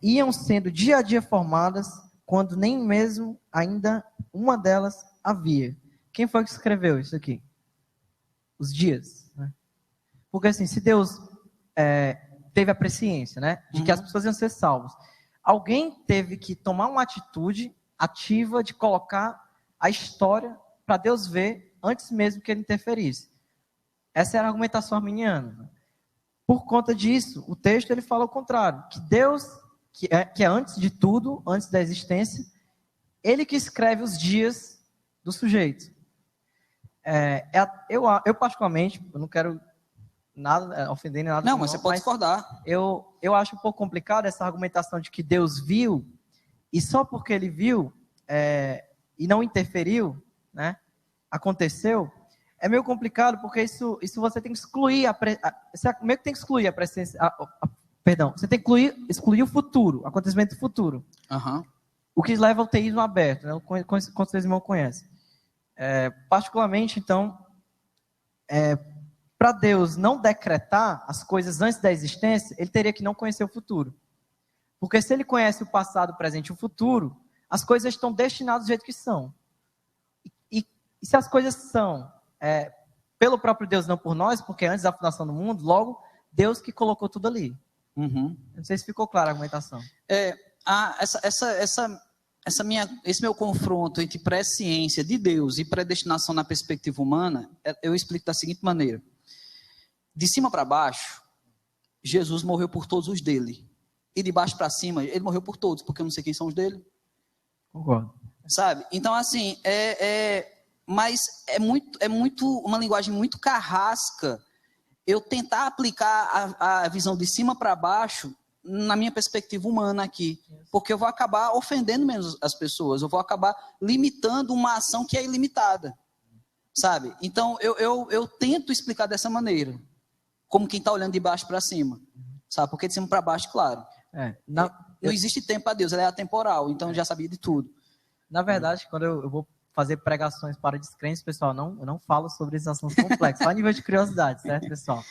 iam sendo dia a dia formadas, quando nem mesmo ainda uma delas havia. Quem foi que escreveu isso aqui? Os dias. Né? Porque assim, se Deus teve a presciência, né, de que as pessoas iam ser salvas, alguém teve que tomar uma atitude ativa de colocar a história para Deus ver antes mesmo que ele interferisse. Essa era a argumentação arminiana. Por conta disso, o texto ele fala o contrário, que Deus, que é antes de tudo, antes da existência, ele que escreve os dias do sujeito. Eu particularmente, eu não quero ofender nem nada. Não, mas você pode discordar. Eu acho um pouco complicado essa argumentação de que Deus viu, e só porque ele viu e não interferiu, né, aconteceu. É meio complicado, porque isso você tem que excluir você meio que tem que excluir a presença. Perdão, você tem que excluir o futuro, o acontecimento futuro. Uhum. O que leva ao teísmo aberto, né? Como vocês irmãos conhecem. Particularmente, então, para Deus não decretar as coisas antes da existência, ele teria que não conhecer o futuro. Porque se ele conhece o passado, o presente e o futuro, as coisas estão destinadas do jeito que são. E se as coisas são pelo próprio Deus, não por nós, porque antes da fundação do mundo, logo, Deus que colocou tudo ali. Uhum. Não sei se ficou clara a argumentação. Esse meu confronto entre presciência de Deus e predestinação na perspectiva humana, eu explico da seguinte maneira. De cima para baixo, Jesus morreu por todos os dele. E de baixo para cima, ele morreu por todos, porque eu não sei quem são os dele. Concordo. Sabe? Então, assim, mas é muito uma linguagem muito carrasca eu tentar aplicar a visão de cima para baixo na minha perspectiva humana aqui, porque eu vou acabar ofendendo menos as pessoas, eu vou acabar limitando uma ação que é ilimitada, sabe? Então, eu tento explicar dessa maneira, como quem está olhando de baixo para cima, sabe? Porque de cima para baixo, claro, não existe tempo para Deus, ele é atemporal, então eu já sabia de tudo. Na verdade, quando eu vou fazer pregações para descrentes, pessoal, eu não falo sobre esses assuntos complexos, só a nível de curiosidade, certo, pessoal?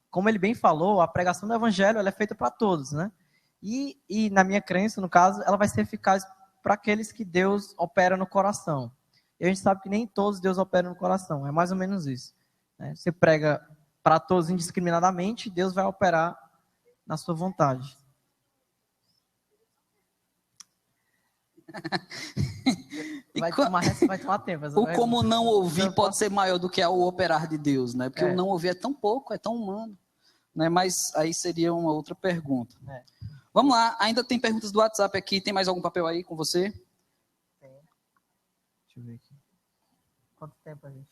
Como ele bem falou, a pregação do evangelho ela é feita para todos, né? E na minha crença, no caso, ela vai ser eficaz para aqueles que Deus opera no coração. E a gente sabe que nem todos Deus opera no coração, é mais ou menos isso. Né? Você prega para todos indiscriminadamente, Deus vai operar na sua vontade. Vai tomar tempo. O como não ouvir pode ser maior do que o operar de Deus, né? Porque o não ouvir é tão pouco, é tão humano. Né? Mas aí seria uma outra pergunta. Vamos lá, ainda tem perguntas do WhatsApp aqui. Tem mais algum papel aí com você? Tem. Deixa eu ver aqui. Quanto tempo a gente?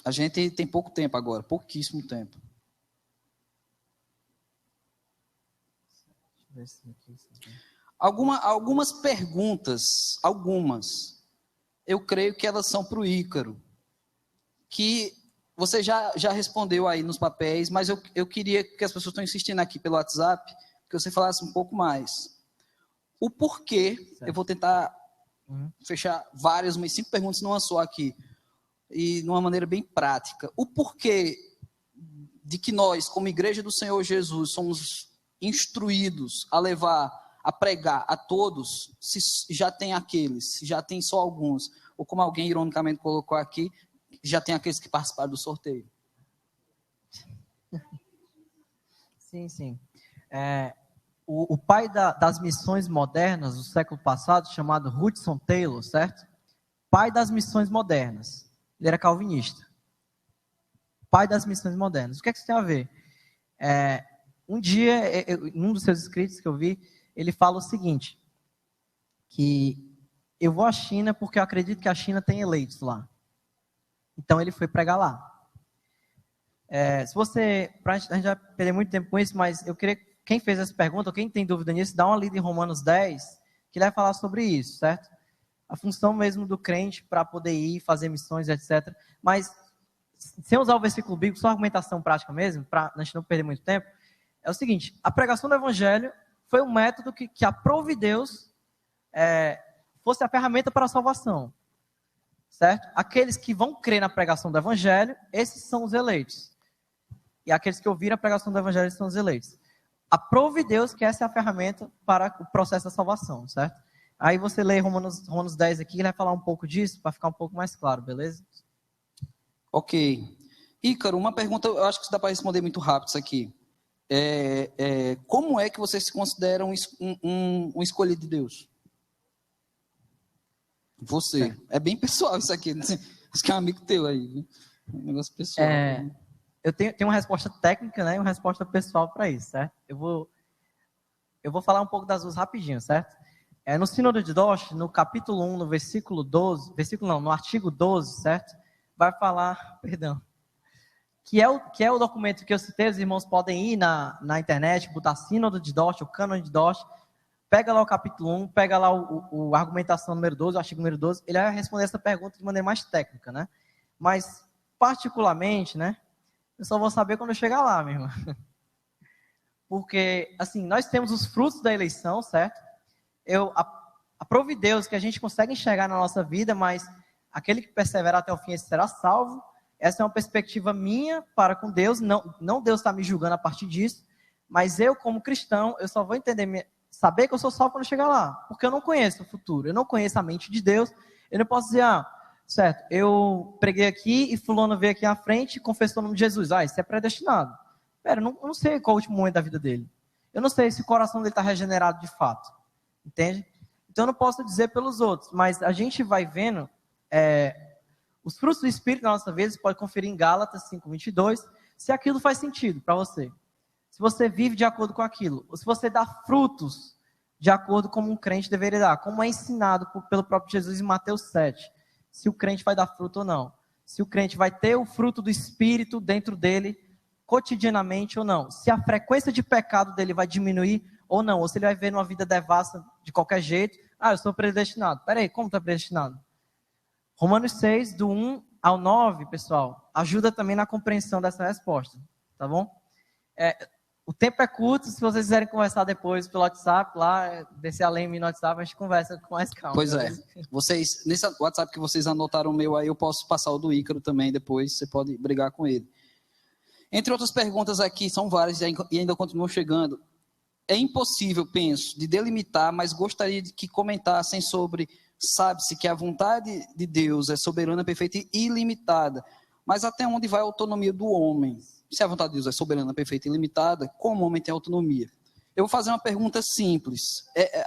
A gente tem pouco tempo agora, pouquíssimo tempo. Deixa eu ver se aqui. Algumas perguntas, eu creio que elas são para o Ícaro, que você já respondeu aí nos papéis, mas eu queria que as pessoas estão insistindo aqui pelo WhatsApp, que você falasse um pouco mais. O porquê, certo. Eu vou tentar fechar umas 5 perguntas numa só aqui, e de uma maneira bem prática. O porquê de que nós, como Igreja do Senhor Jesus, somos instruídos a levar, a pregar a todos, se já tem aqueles, se já tem só alguns, ou como alguém ironicamente colocou aqui, já tem aqueles que participaram do sorteio? Sim, sim. O pai das missões modernas do século passado, chamado Hudson Taylor, certo? Pai das missões modernas. Ele era calvinista. Pai das missões modernas. O que é que isso tem a ver? Um dia, em um dos seus escritos que eu vi, ele fala o seguinte, que eu vou à China porque eu acredito que a China tem eleitos lá. Então ele foi pregar lá. Se você, a gente vai perder muito tempo com isso, mas eu queria, quem fez essa pergunta, ou quem tem dúvida nisso, dá uma lida em Romanos 10, que ele vai falar sobre isso, certo? A função mesmo do crente para poder ir, fazer missões, etc. Mas, sem usar o versículo bíblico, só argumentação prática mesmo, para a gente não perder muito tempo, é o seguinte, a pregação do evangelho foi um método que aprove Deus fosse a ferramenta para a salvação, certo? Aqueles que vão crer na pregação do evangelho, esses são os eleitos. E aqueles que ouviram a pregação do evangelho são os eleitos. Aprove Deus que essa é a ferramenta para o processo da salvação, certo? Aí você lê Romanos 10 aqui, ele vai falar um pouco disso, para ficar um pouco mais claro, beleza? Ok. Ícaro, uma pergunta, eu acho que dá para responder muito rápido isso aqui. Como é que você se considera um escolhido de Deus? Você. Certo. É bem pessoal isso aqui. Acho que é um amigo teu aí. Viu? Um negócio pessoal. Eu tenho uma resposta técnica, né, e uma resposta pessoal para isso, certo? Eu vou falar um pouco das duas rapidinho, certo? No Sínodo de Dort, no capítulo 1, no versículo 12, no artigo 12, certo? Vai falar, que é o documento que eu citei, os irmãos podem ir na internet, botar Sínodo de Dort, o Cânon de Dort, pega lá o capítulo 1, pega lá a argumentação número 12, o artigo número 12, ele vai responder essa pergunta de maneira mais técnica, né? Mas, particularmente, né, eu só vou saber quando eu chegar lá, meu irmão. Porque, assim, nós temos os frutos da eleição, certo? Aprove Deus que a gente consegue enxergar na nossa vida, mas aquele que perseverar até o fim, esse será salvo. Essa é uma perspectiva minha para com Deus, não Deus está me julgando a partir disso, mas eu, como cristão, eu só vou saber que eu sou salvo quando eu chegar lá, porque eu não conheço o futuro, eu não conheço a mente de Deus, eu não posso dizer, certo, eu preguei aqui e fulano veio aqui à frente e confessou o nome de Jesus, isso é predestinado. Pera, eu não sei qual é o último momento da vida dele, eu não sei se o coração dele está regenerado de fato, entende? Então eu não posso dizer pelos outros, mas a gente vai vendo os frutos do Espírito na nossa vida, você pode conferir em Gálatas 5:22, se aquilo faz sentido para você. Se você vive de acordo com aquilo, ou se você dá frutos de acordo como um crente deveria dar, como é ensinado pelo próprio Jesus em Mateus 7, se o crente vai dar fruto ou não, se o crente vai ter o fruto do Espírito dentro dele cotidianamente ou não, se a frequência de pecado dele vai diminuir ou não, ou se ele vai viver uma vida devassa de qualquer jeito, eu sou predestinado. Peraí, como está predestinado? Romanos 6, do 1 ao 9, pessoal, ajuda também na compreensão dessa resposta, tá bom? O tempo é curto, se vocês quiserem conversar depois pelo WhatsApp, lá, descer a leme no WhatsApp, a gente conversa com mais calma. Pois é, nesse WhatsApp que vocês anotaram o meu aí, eu posso passar o do Ícaro também depois, você pode brigar com ele. Entre outras perguntas aqui, são várias e ainda continuam chegando. É impossível, penso, de delimitar, mas gostaria de que comentassem sobre, sabe-se que a vontade de Deus é soberana, perfeita e ilimitada, mas até onde vai a autonomia do homem? Se a vontade de Deus é soberana, perfeita e ilimitada, como o homem tem autonomia? Eu vou fazer uma pergunta simples,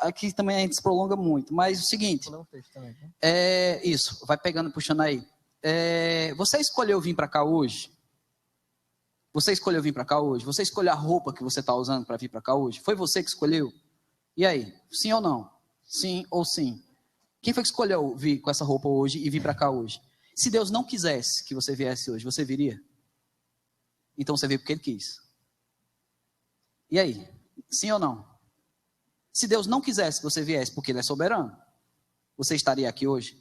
aqui também a gente se prolonga muito, mas o seguinte, isso, vai pegando, puxando aí. Você escolheu vir para cá hoje? Você escolheu vir para cá hoje? Você escolheu a roupa que você está usando para vir para cá hoje? Foi você que escolheu? E aí, sim ou não? Sim ou sim? Quem foi que escolheu vir com essa roupa hoje e vir para cá hoje? Se Deus não quisesse que você viesse hoje, você viria? Então você veio porque Ele quis. E aí, sim ou não? Se Deus não quisesse que você viesse porque Ele é soberano, você estaria aqui hoje?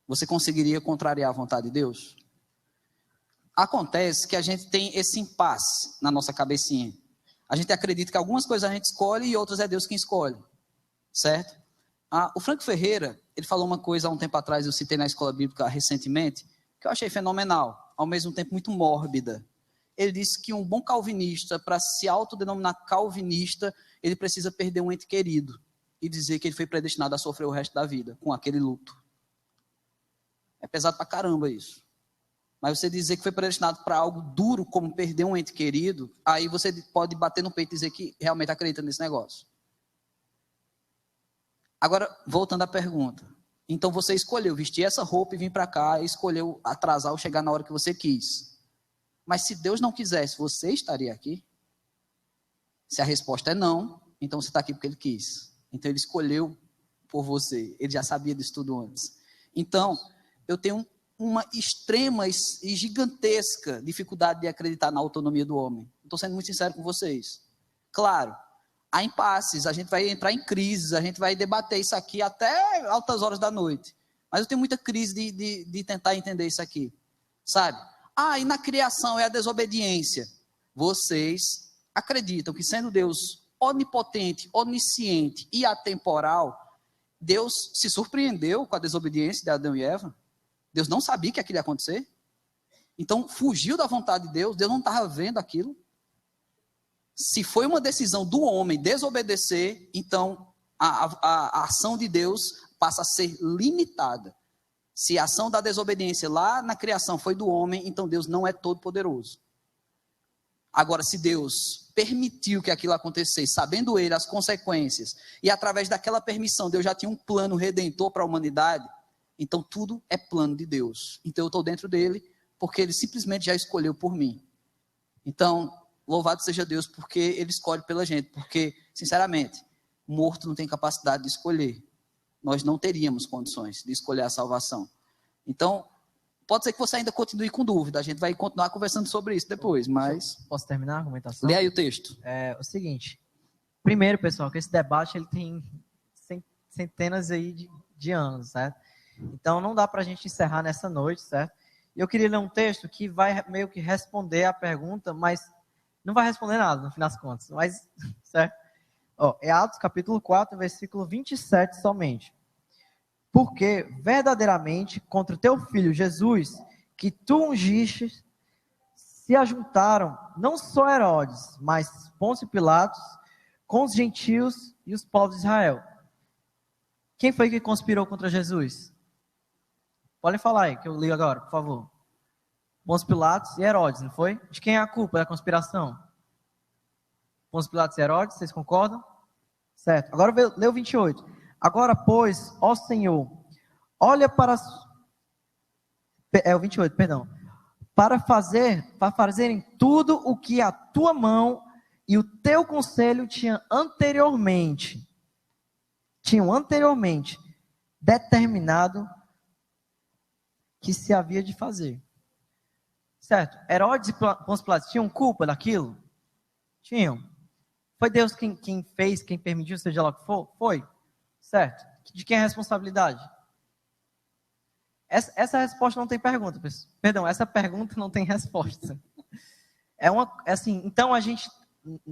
Você conseguiria contrariar a vontade de Deus? Acontece que a gente tem esse impasse na nossa cabecinha. A gente acredita que algumas coisas a gente escolhe e outras é Deus quem escolhe. Certo? O Franco Ferreira, ele falou uma coisa há um tempo atrás, eu citei na escola bíblica recentemente, que eu achei fenomenal, ao mesmo tempo muito mórbida. ele disse que um bom calvinista, para se autodenominar calvinista, ele precisa perder um ente querido e dizer que ele foi predestinado a sofrer o resto da vida com aquele luto. É pesado pra caramba isso. Mas você dizer que foi predestinado para algo duro, como perder um ente querido, aí você pode bater no peito e dizer que realmente acredita nesse negócio. Agora, voltando à pergunta. Então você escolheu vestir essa roupa e vir para cá, e escolheu atrasar ou chegar na hora que você quis. Mas se Deus não quisesse, você estaria aqui? Se a resposta é não, então você está aqui porque Ele quis. Então Ele escolheu por você. Ele já sabia disso tudo antes. Então, eu tenho uma extrema e gigantesca dificuldade de acreditar na autonomia do homem. Estou sendo muito sincero com vocês. Claro, há impasses, a gente vai entrar em crises, a gente vai debater isso aqui até altas horas da noite. Mas eu tenho muita crise de tentar entender isso aqui. Sabe? E na criação é a desobediência. Vocês acreditam que sendo Deus onipotente, onisciente e atemporal, Deus se surpreendeu com a desobediência de Adão e Eva? Deus não sabia que aquilo ia acontecer? Então, fugiu da vontade de Deus? Deus não estava vendo aquilo? Se foi uma decisão do homem desobedecer, então a ação de Deus passa a ser limitada. Se a ação da desobediência lá na criação foi do homem, então Deus não é todo poderoso. Agora, se Deus permitiu que aquilo acontecesse, sabendo Ele as consequências, e através daquela permissão Deus já tinha um plano redentor para a humanidade, então tudo é plano de Deus. Então eu estou dentro dele, porque Ele simplesmente já escolheu por mim. Então, louvado seja Deus, porque Ele escolhe pela gente. Porque, sinceramente, morto não tem capacidade de escolher. Nós não teríamos condições de escolher a salvação. Então, pode ser que você ainda continue com dúvida. A gente vai continuar conversando sobre isso depois, mas... Posso terminar a argumentação? Lê aí o texto. É o seguinte. Primeiro, pessoal, que esse debate ele tem centenas aí de anos, certo? Então, não dá para a gente encerrar nessa noite, certo? E eu queria ler um texto que vai meio que responder a pergunta, mas não vai responder nada, no fim das contas. Mas, certo? É Atos capítulo 4, versículo 27 somente. Porque, verdadeiramente, contra o teu filho Jesus, que tu ungiste, se ajuntaram não só Herodes, mas Pôncio Pilatos, com os gentios e os povos de Israel. Quem foi que conspirou contra Jesus? Podem falar aí, que eu ligo agora, por favor. Pôncio Pilatos e Herodes, não foi? De quem é a culpa da conspiração? Pôncio Pilatos e Herodes, vocês concordam? Certo. Agora lê o 28. Agora, pois, ó Senhor, olha para... o 28, perdão. Para fazerem tudo o que a tua mão e o teu conselho tinham anteriormente determinado que se havia de fazer. Certo? Herodes e Pôncio Pilatos tinham culpa daquilo? Tinham. Foi Deus quem fez, quem permitiu, seja lá o que for? Foi. Certo? De quem é a responsabilidade? Essa resposta não tem pergunta, pessoal. Perdão, essa pergunta não tem resposta. Então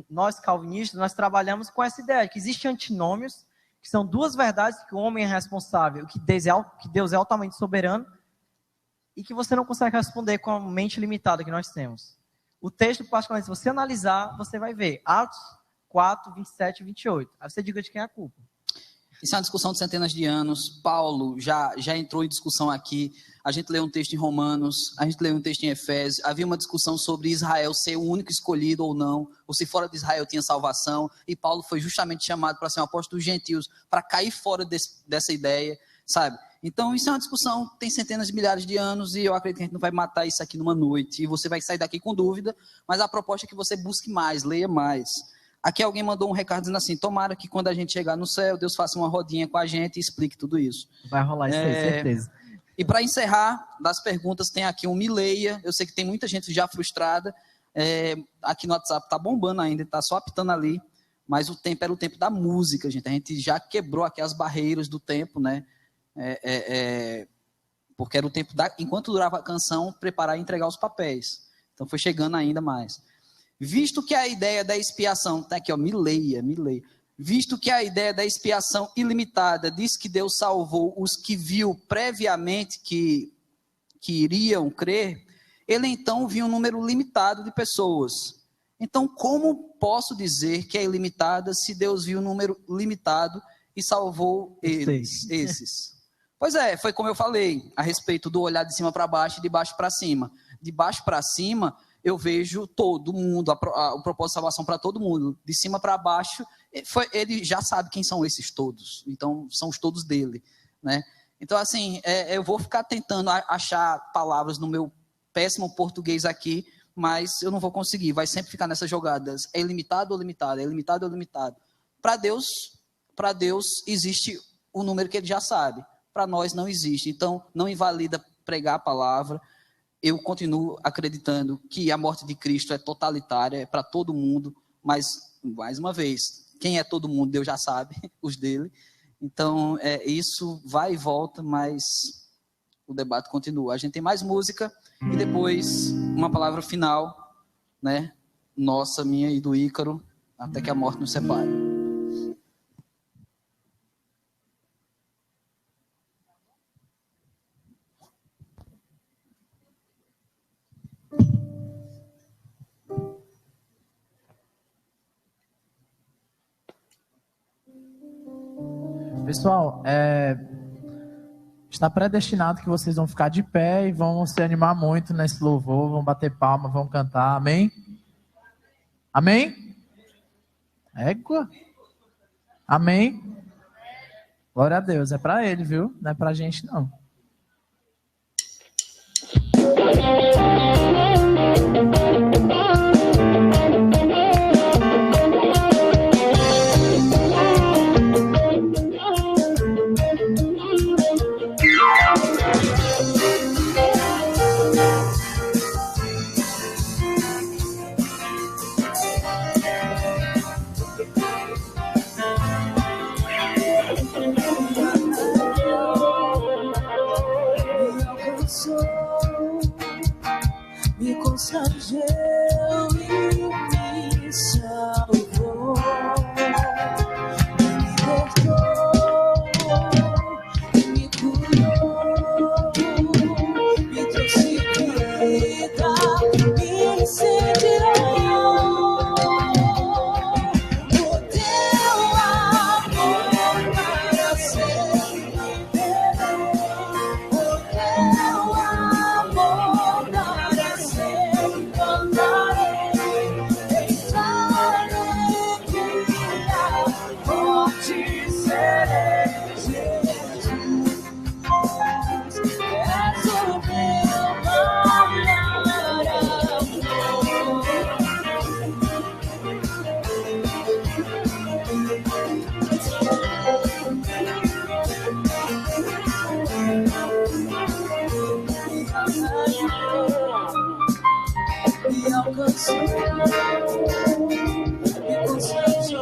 nós calvinistas, nós trabalhamos com essa ideia, que existem antinômios, que são duas verdades, que o homem é responsável, que Deus é altamente soberano, e que você não consegue responder com a mente limitada que nós temos. O texto, particularmente, se você analisar, você vai ver Atos 4, 27 e 28. Aí você diga de quem é a culpa. Isso é uma discussão de centenas de anos. Paulo já entrou em discussão aqui. A gente leu um texto em Romanos, a gente leu um texto em Efésios. Havia uma discussão sobre Israel ser o único escolhido ou não, ou se fora de Israel tinha salvação. E Paulo foi justamente chamado para ser um apóstolo dos gentios, para cair fora dessa ideia, sabe? Então, isso é uma discussão que tem centenas de milhares de anos, e eu acredito que a gente não vai matar isso aqui numa noite. E você vai sair daqui com dúvida, mas a proposta é que você busque mais, leia mais. Aqui alguém mandou um recado dizendo assim: tomara que quando a gente chegar no céu, Deus faça uma rodinha com a gente e explique tudo isso. Vai rolar isso aí, certeza. E para encerrar, das perguntas, tem aqui um me leia. Eu sei que tem muita gente já frustrada. Aqui no WhatsApp está bombando ainda, está só apitando ali. Mas o tempo era o tempo da música, gente. A gente já quebrou aqui as barreiras do tempo, né? Porque era o tempo, enquanto durava a canção, preparar e entregar os papéis. Então foi chegando ainda mais. Visto que a ideia da expiação, tá aqui, ó, me leia. Visto que a ideia da expiação ilimitada diz que Deus salvou os que viu previamente que iriam crer, ele então viu um número limitado de pessoas. Então, como posso dizer que é ilimitada se Deus viu um número limitado e salvou esses? Pois é, foi como eu falei, a respeito do olhar de cima para baixo e de baixo para cima. De baixo para cima, eu vejo todo mundo, o propósito de salvação para todo mundo. De cima para baixo, ele já sabe quem são esses todos. Então, são os todos dele, né? Então, assim, eu vou ficar tentando achar palavras no meu péssimo português aqui, mas eu não vou conseguir. Vai sempre ficar nessas jogadas. É ilimitado ou limitado? É limitado ou limitado? Para Deus existe o número que ele já sabe. Para nós não existe. Então, não invalida pregar a palavra. Eu continuo acreditando que a morte de Cristo é totalitária, é para todo mundo, mas, mais uma vez, quem é todo mundo, Deus já sabe, os dele. Então, isso vai e volta, mas o debate continua. A gente tem mais música e depois uma palavra final, né? Nossa, minha e do Ícaro, até que a morte nos separe. Pessoal, está predestinado que vocês vão ficar de pé e vão se animar muito nesse louvor, vão bater palma, vão cantar, amém? Amém? Égua? Amém? Glória a Deus, é para ele, viu? Não é para a gente, não. Me constrangeu e me salvou, me libertou, me curou, me trouxe vida, me incendiou. O teu amor para sempre verei, o teu amor para sempre cantarei, em tua alegria forte serei, Jesus, és o meu maior amor. Me alcançou, me constrangeu, me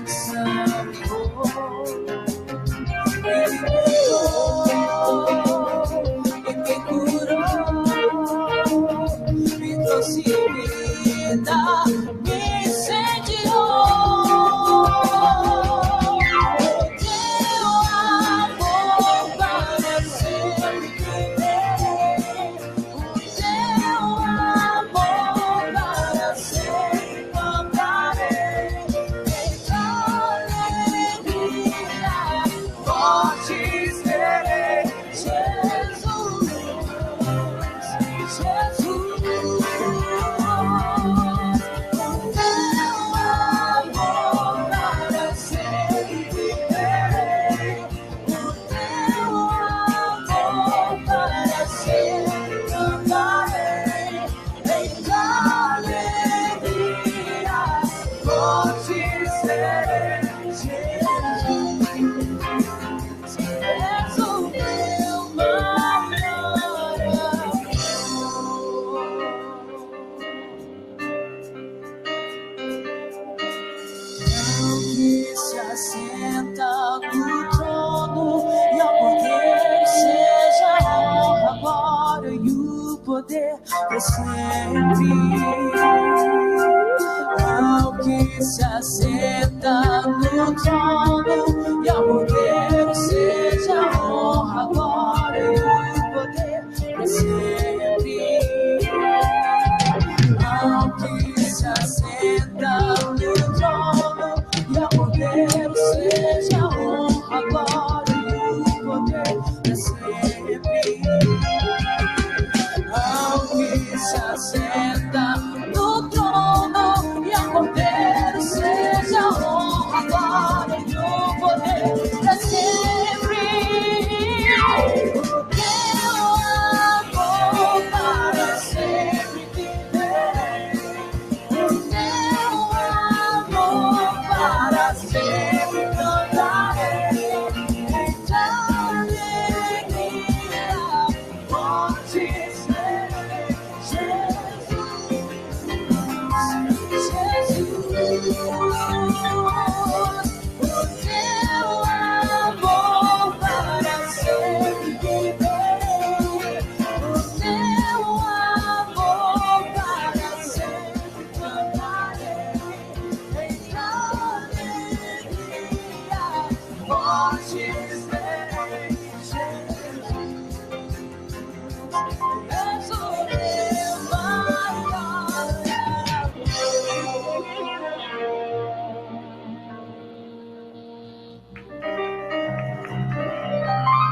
salvou, me libertou, me curou, me trouxe vida, me incendiou. O teu amor para sempre verei, o teu amor para sempre cantarei, em tua alegria forte serei, Jesus, Jesus. O teu amor para sempre verei, o teu amor para sempre cantarei, em tua alegria forte serei, Jesus, és o meu maior amor. Que se assenta no trono e ao Cordeiro seja a honra, a glória e o poder para sempre. Ao que se assenta no trono e ao Cordeiro seja a honra, a glória e o poder para sempre.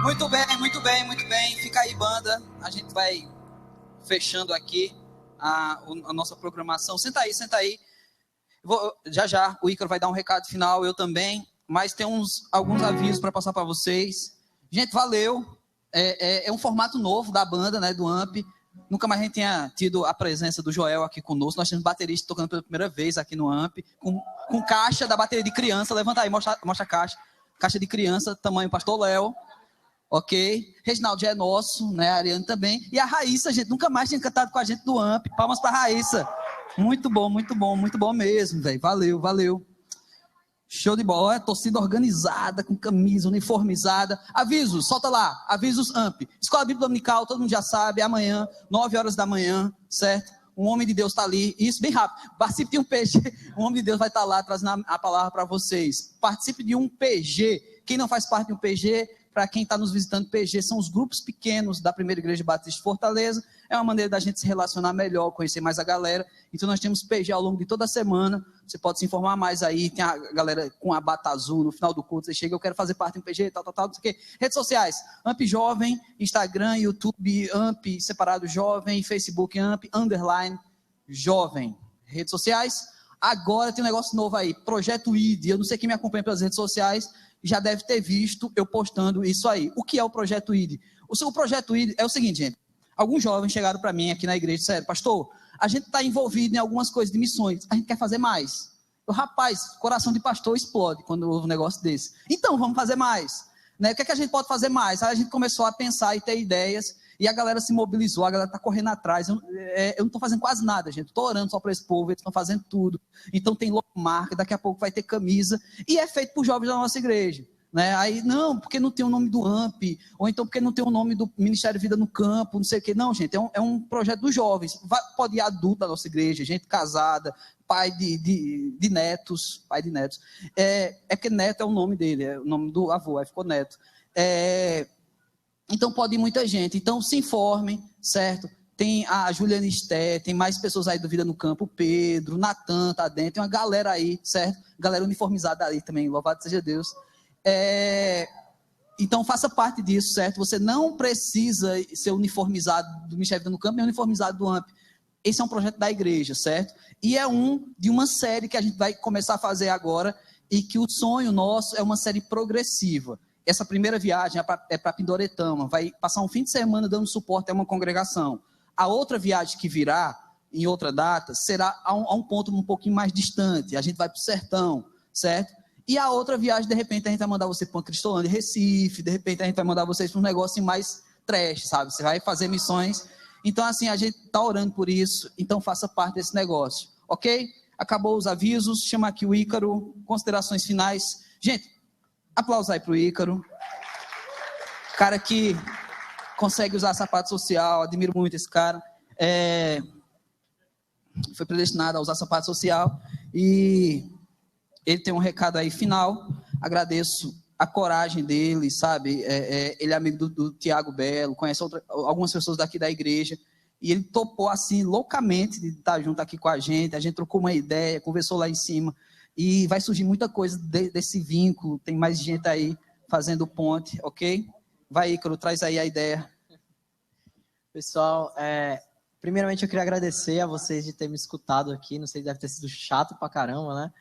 Muito bem, muito bem, muito bem. Fica aí, banda. A gente vai fechando aqui a nossa programação. Senta aí, senta aí. Já, o Ícaro vai dar um recado final, eu também. Mas tem alguns avisos para passar para vocês. Gente, valeu. É um formato novo da banda, né, do AMP. Nunca mais a gente tinha tido a presença do Joel aqui conosco. Nós temos baterista tocando pela primeira vez aqui no AMP, com caixa da bateria de criança. Levanta aí, mostra a caixa. Caixa de criança, tamanho Pastor Léo. Ok? Reginaldo já é nosso, né? A Ariane também. E a Raíssa, gente, nunca mais tinha cantado com a gente do AMP. Palmas para a Raíssa. Muito bom mesmo, velho. Valeu, valeu. Show de bola. Torcida organizada, com camisa, uniformizada. Avisos, solta lá. Avisos AMP. Escola Bíblica Dominical, todo mundo já sabe. Amanhã, 9 horas da manhã, certo? Um homem de Deus está ali. Isso, bem rápido. Participe de um PG. Um homem de Deus vai estar lá trazendo a palavra para vocês. Participe de um PG. Quem não faz parte de um PG, para quem está nos visitando, PG são os grupos pequenos da Primeira Igreja Batista de Fortaleza. É uma maneira da gente se relacionar melhor, conhecer mais a galera. Então nós temos PG ao longo de toda a semana. Você pode se informar mais aí. Tem a galera com a bata azul no final do culto. Você chega, eu quero fazer parte de um PG, tal, não sei o quê. Redes sociais, AMP Jovem, Instagram, YouTube, AMP Separado Jovem, Facebook AMP, _ Jovem. Redes sociais. Agora tem um negócio novo aí, Projeto ID. Eu não sei quem me acompanha pelas redes sociais, já deve ter visto eu postando isso aí. O que é o Projeto ID? O Projeto ID é o seguinte, gente. Alguns jovens chegaram para mim aqui na igreja e disseram, pastor, a gente está envolvido em algumas coisas de missões, a gente quer fazer mais. Rapaz, coração de pastor explode quando ouve um negócio desse. Então, vamos fazer mais. Né? O que é que a gente pode fazer mais? Aí a gente começou a pensar e ter ideias, e a galera se mobilizou, a galera está correndo atrás. Eu não estou fazendo quase nada, gente. Estou orando só para esse povo, eles estão fazendo tudo. Então tem logomarca, daqui a pouco vai ter camisa, e é feito por jovens da nossa igreja. Né? Aí, não, porque não tem o nome do AMP, ou então porque não tem o nome do Ministério de Vida no Campo, não sei o quê. Não, gente, é um projeto dos jovens. Pode ir adulto da nossa igreja, gente casada, pai de netos, é porque neto é o nome dele, é o nome do avô, aí ficou neto. Então pode ir muita gente, então se informem, certo? Tem a Juliana Esté, tem mais pessoas aí do Vida no Campo, o Pedro, o Natan tá dentro, tem uma galera aí, certo? Galera uniformizada aí também, louvado seja Deus. Então faça parte disso, certo? Você não precisa ser uniformizado do Ministério do Campo, nem uniformizado do AMP. Esse é um projeto da igreja, certo? E é de uma série que a gente vai começar a fazer agora, e que o sonho nosso é uma série progressiva. Essa primeira viagem é para Pindoretama, vai passar um fim de semana dando suporte a uma congregação. A outra viagem que virá, em outra data, será a um ponto um pouquinho mais distante, a gente vai para o sertão, certo? E a outra viagem, de repente, a gente vai mandar você para uma Cristolândia, Recife, de repente a gente vai mandar vocês para um negócio mais trash, sabe? Você vai fazer missões. Então, assim, a gente está orando por isso, então faça parte desse negócio, ok? Acabou os avisos, chama aqui o Ícaro, considerações finais. Gente, aplausos aí para o Ícaro. Cara que consegue usar sapato social, admiro muito esse cara. Foi predestinado a usar sapato social e... ele tem um recado aí final, agradeço a coragem dele, sabe, ele é amigo do Tiago Belo, conhece algumas pessoas daqui da igreja, e ele topou assim, loucamente, de estar junto aqui com a gente trocou uma ideia, conversou lá em cima, e vai surgir muita coisa desse vínculo, tem mais gente aí fazendo ponte, ok? Vai, Ícaro, traz aí a ideia. Pessoal, primeiramente eu queria agradecer a vocês de terem me escutado aqui, não sei, deve ter sido chato pra caramba, né?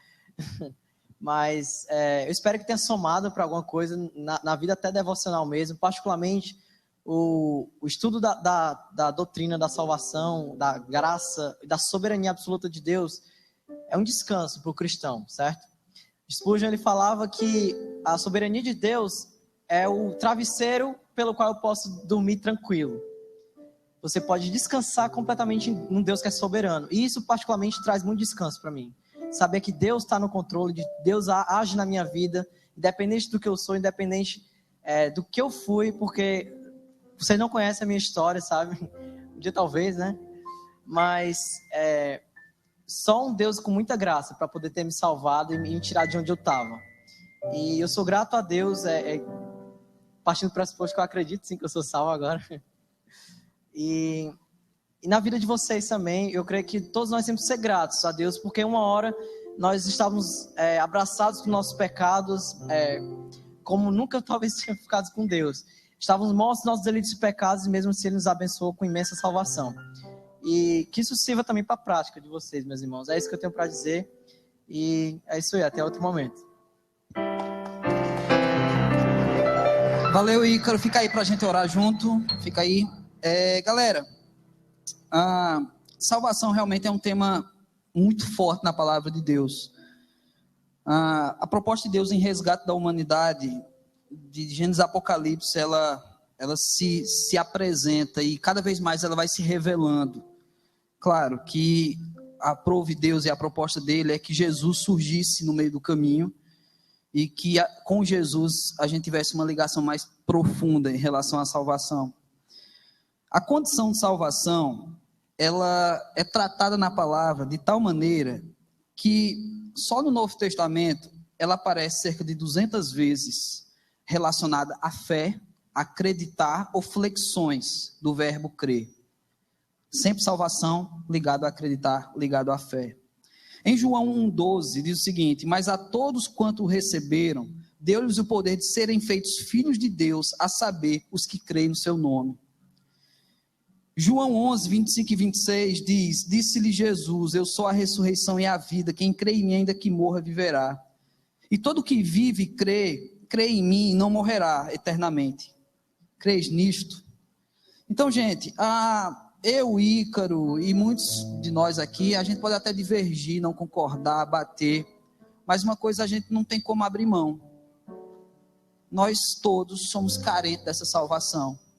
Mas eu espero que tenha somado para alguma coisa na vida até devocional mesmo, particularmente o estudo da doutrina da salvação, da graça, da soberania absoluta de Deus, é um descanso para o cristão, certo? Spurgeon, ele falava que a soberania de Deus é o travesseiro pelo qual eu posso dormir tranquilo. Você pode descansar completamente em um Deus que é soberano, e isso particularmente traz muito descanso para mim. Saber que Deus está no controle, de Deus age na minha vida, independente do que eu sou, independente do que eu fui, porque vocês não conhecem a minha história, sabe? Um dia talvez, né? Mas só um Deus com muita graça para poder ter me salvado e me tirar de onde eu estava. E eu sou grato a Deus, partindo do pressuposto que eu acredito sim que eu sou salvo agora. E na vida de vocês também, eu creio que todos nós temos que ser gratos a Deus, porque uma hora nós estávamos abraçados com nossos pecados, como nunca talvez tínhamos ficado com Deus. Estávamos mortos nos nossos delitos e pecados, e mesmo assim Ele nos abençoou com imensa salvação. E que isso sirva também para a prática de vocês, meus irmãos. É isso que eu tenho para dizer. E é isso aí, até outro momento. Valeu, Ícaro. Fica aí pra gente orar junto. Fica aí. Galera, a salvação realmente é um tema muito forte na palavra de Deus. A proposta de Deus em resgate da humanidade, de Gênesis a Apocalipse, ela se apresenta e cada vez mais ela vai se revelando. Claro que a prova de Deus e a proposta dele é que Jesus surgisse no meio do caminho e que com Jesus a gente tivesse uma ligação mais profunda em relação à salvação. A condição de salvação, ela é tratada na palavra de tal maneira que só no Novo Testamento ela aparece cerca de 200 vezes relacionada à fé, acreditar ou flexões do verbo crer. Sempre salvação ligado a acreditar, ligado à fé. Em João 1,12 diz o seguinte: mas a todos quanto o receberam, deu-lhes o poder de serem feitos filhos de Deus, a saber, os que creem no seu nome. João 11, 25 e 26 diz: disse-lhe Jesus, eu sou a ressurreição e a vida, quem crê em mim ainda que morra viverá. E todo que vive e crê em mim não morrerá eternamente. Crês nisto? Então, gente, eu, Ícaro e muitos de nós aqui, a gente pode até divergir, não concordar, bater, mas uma coisa a gente não tem como abrir mão. Nós todos somos carentes dessa salvação.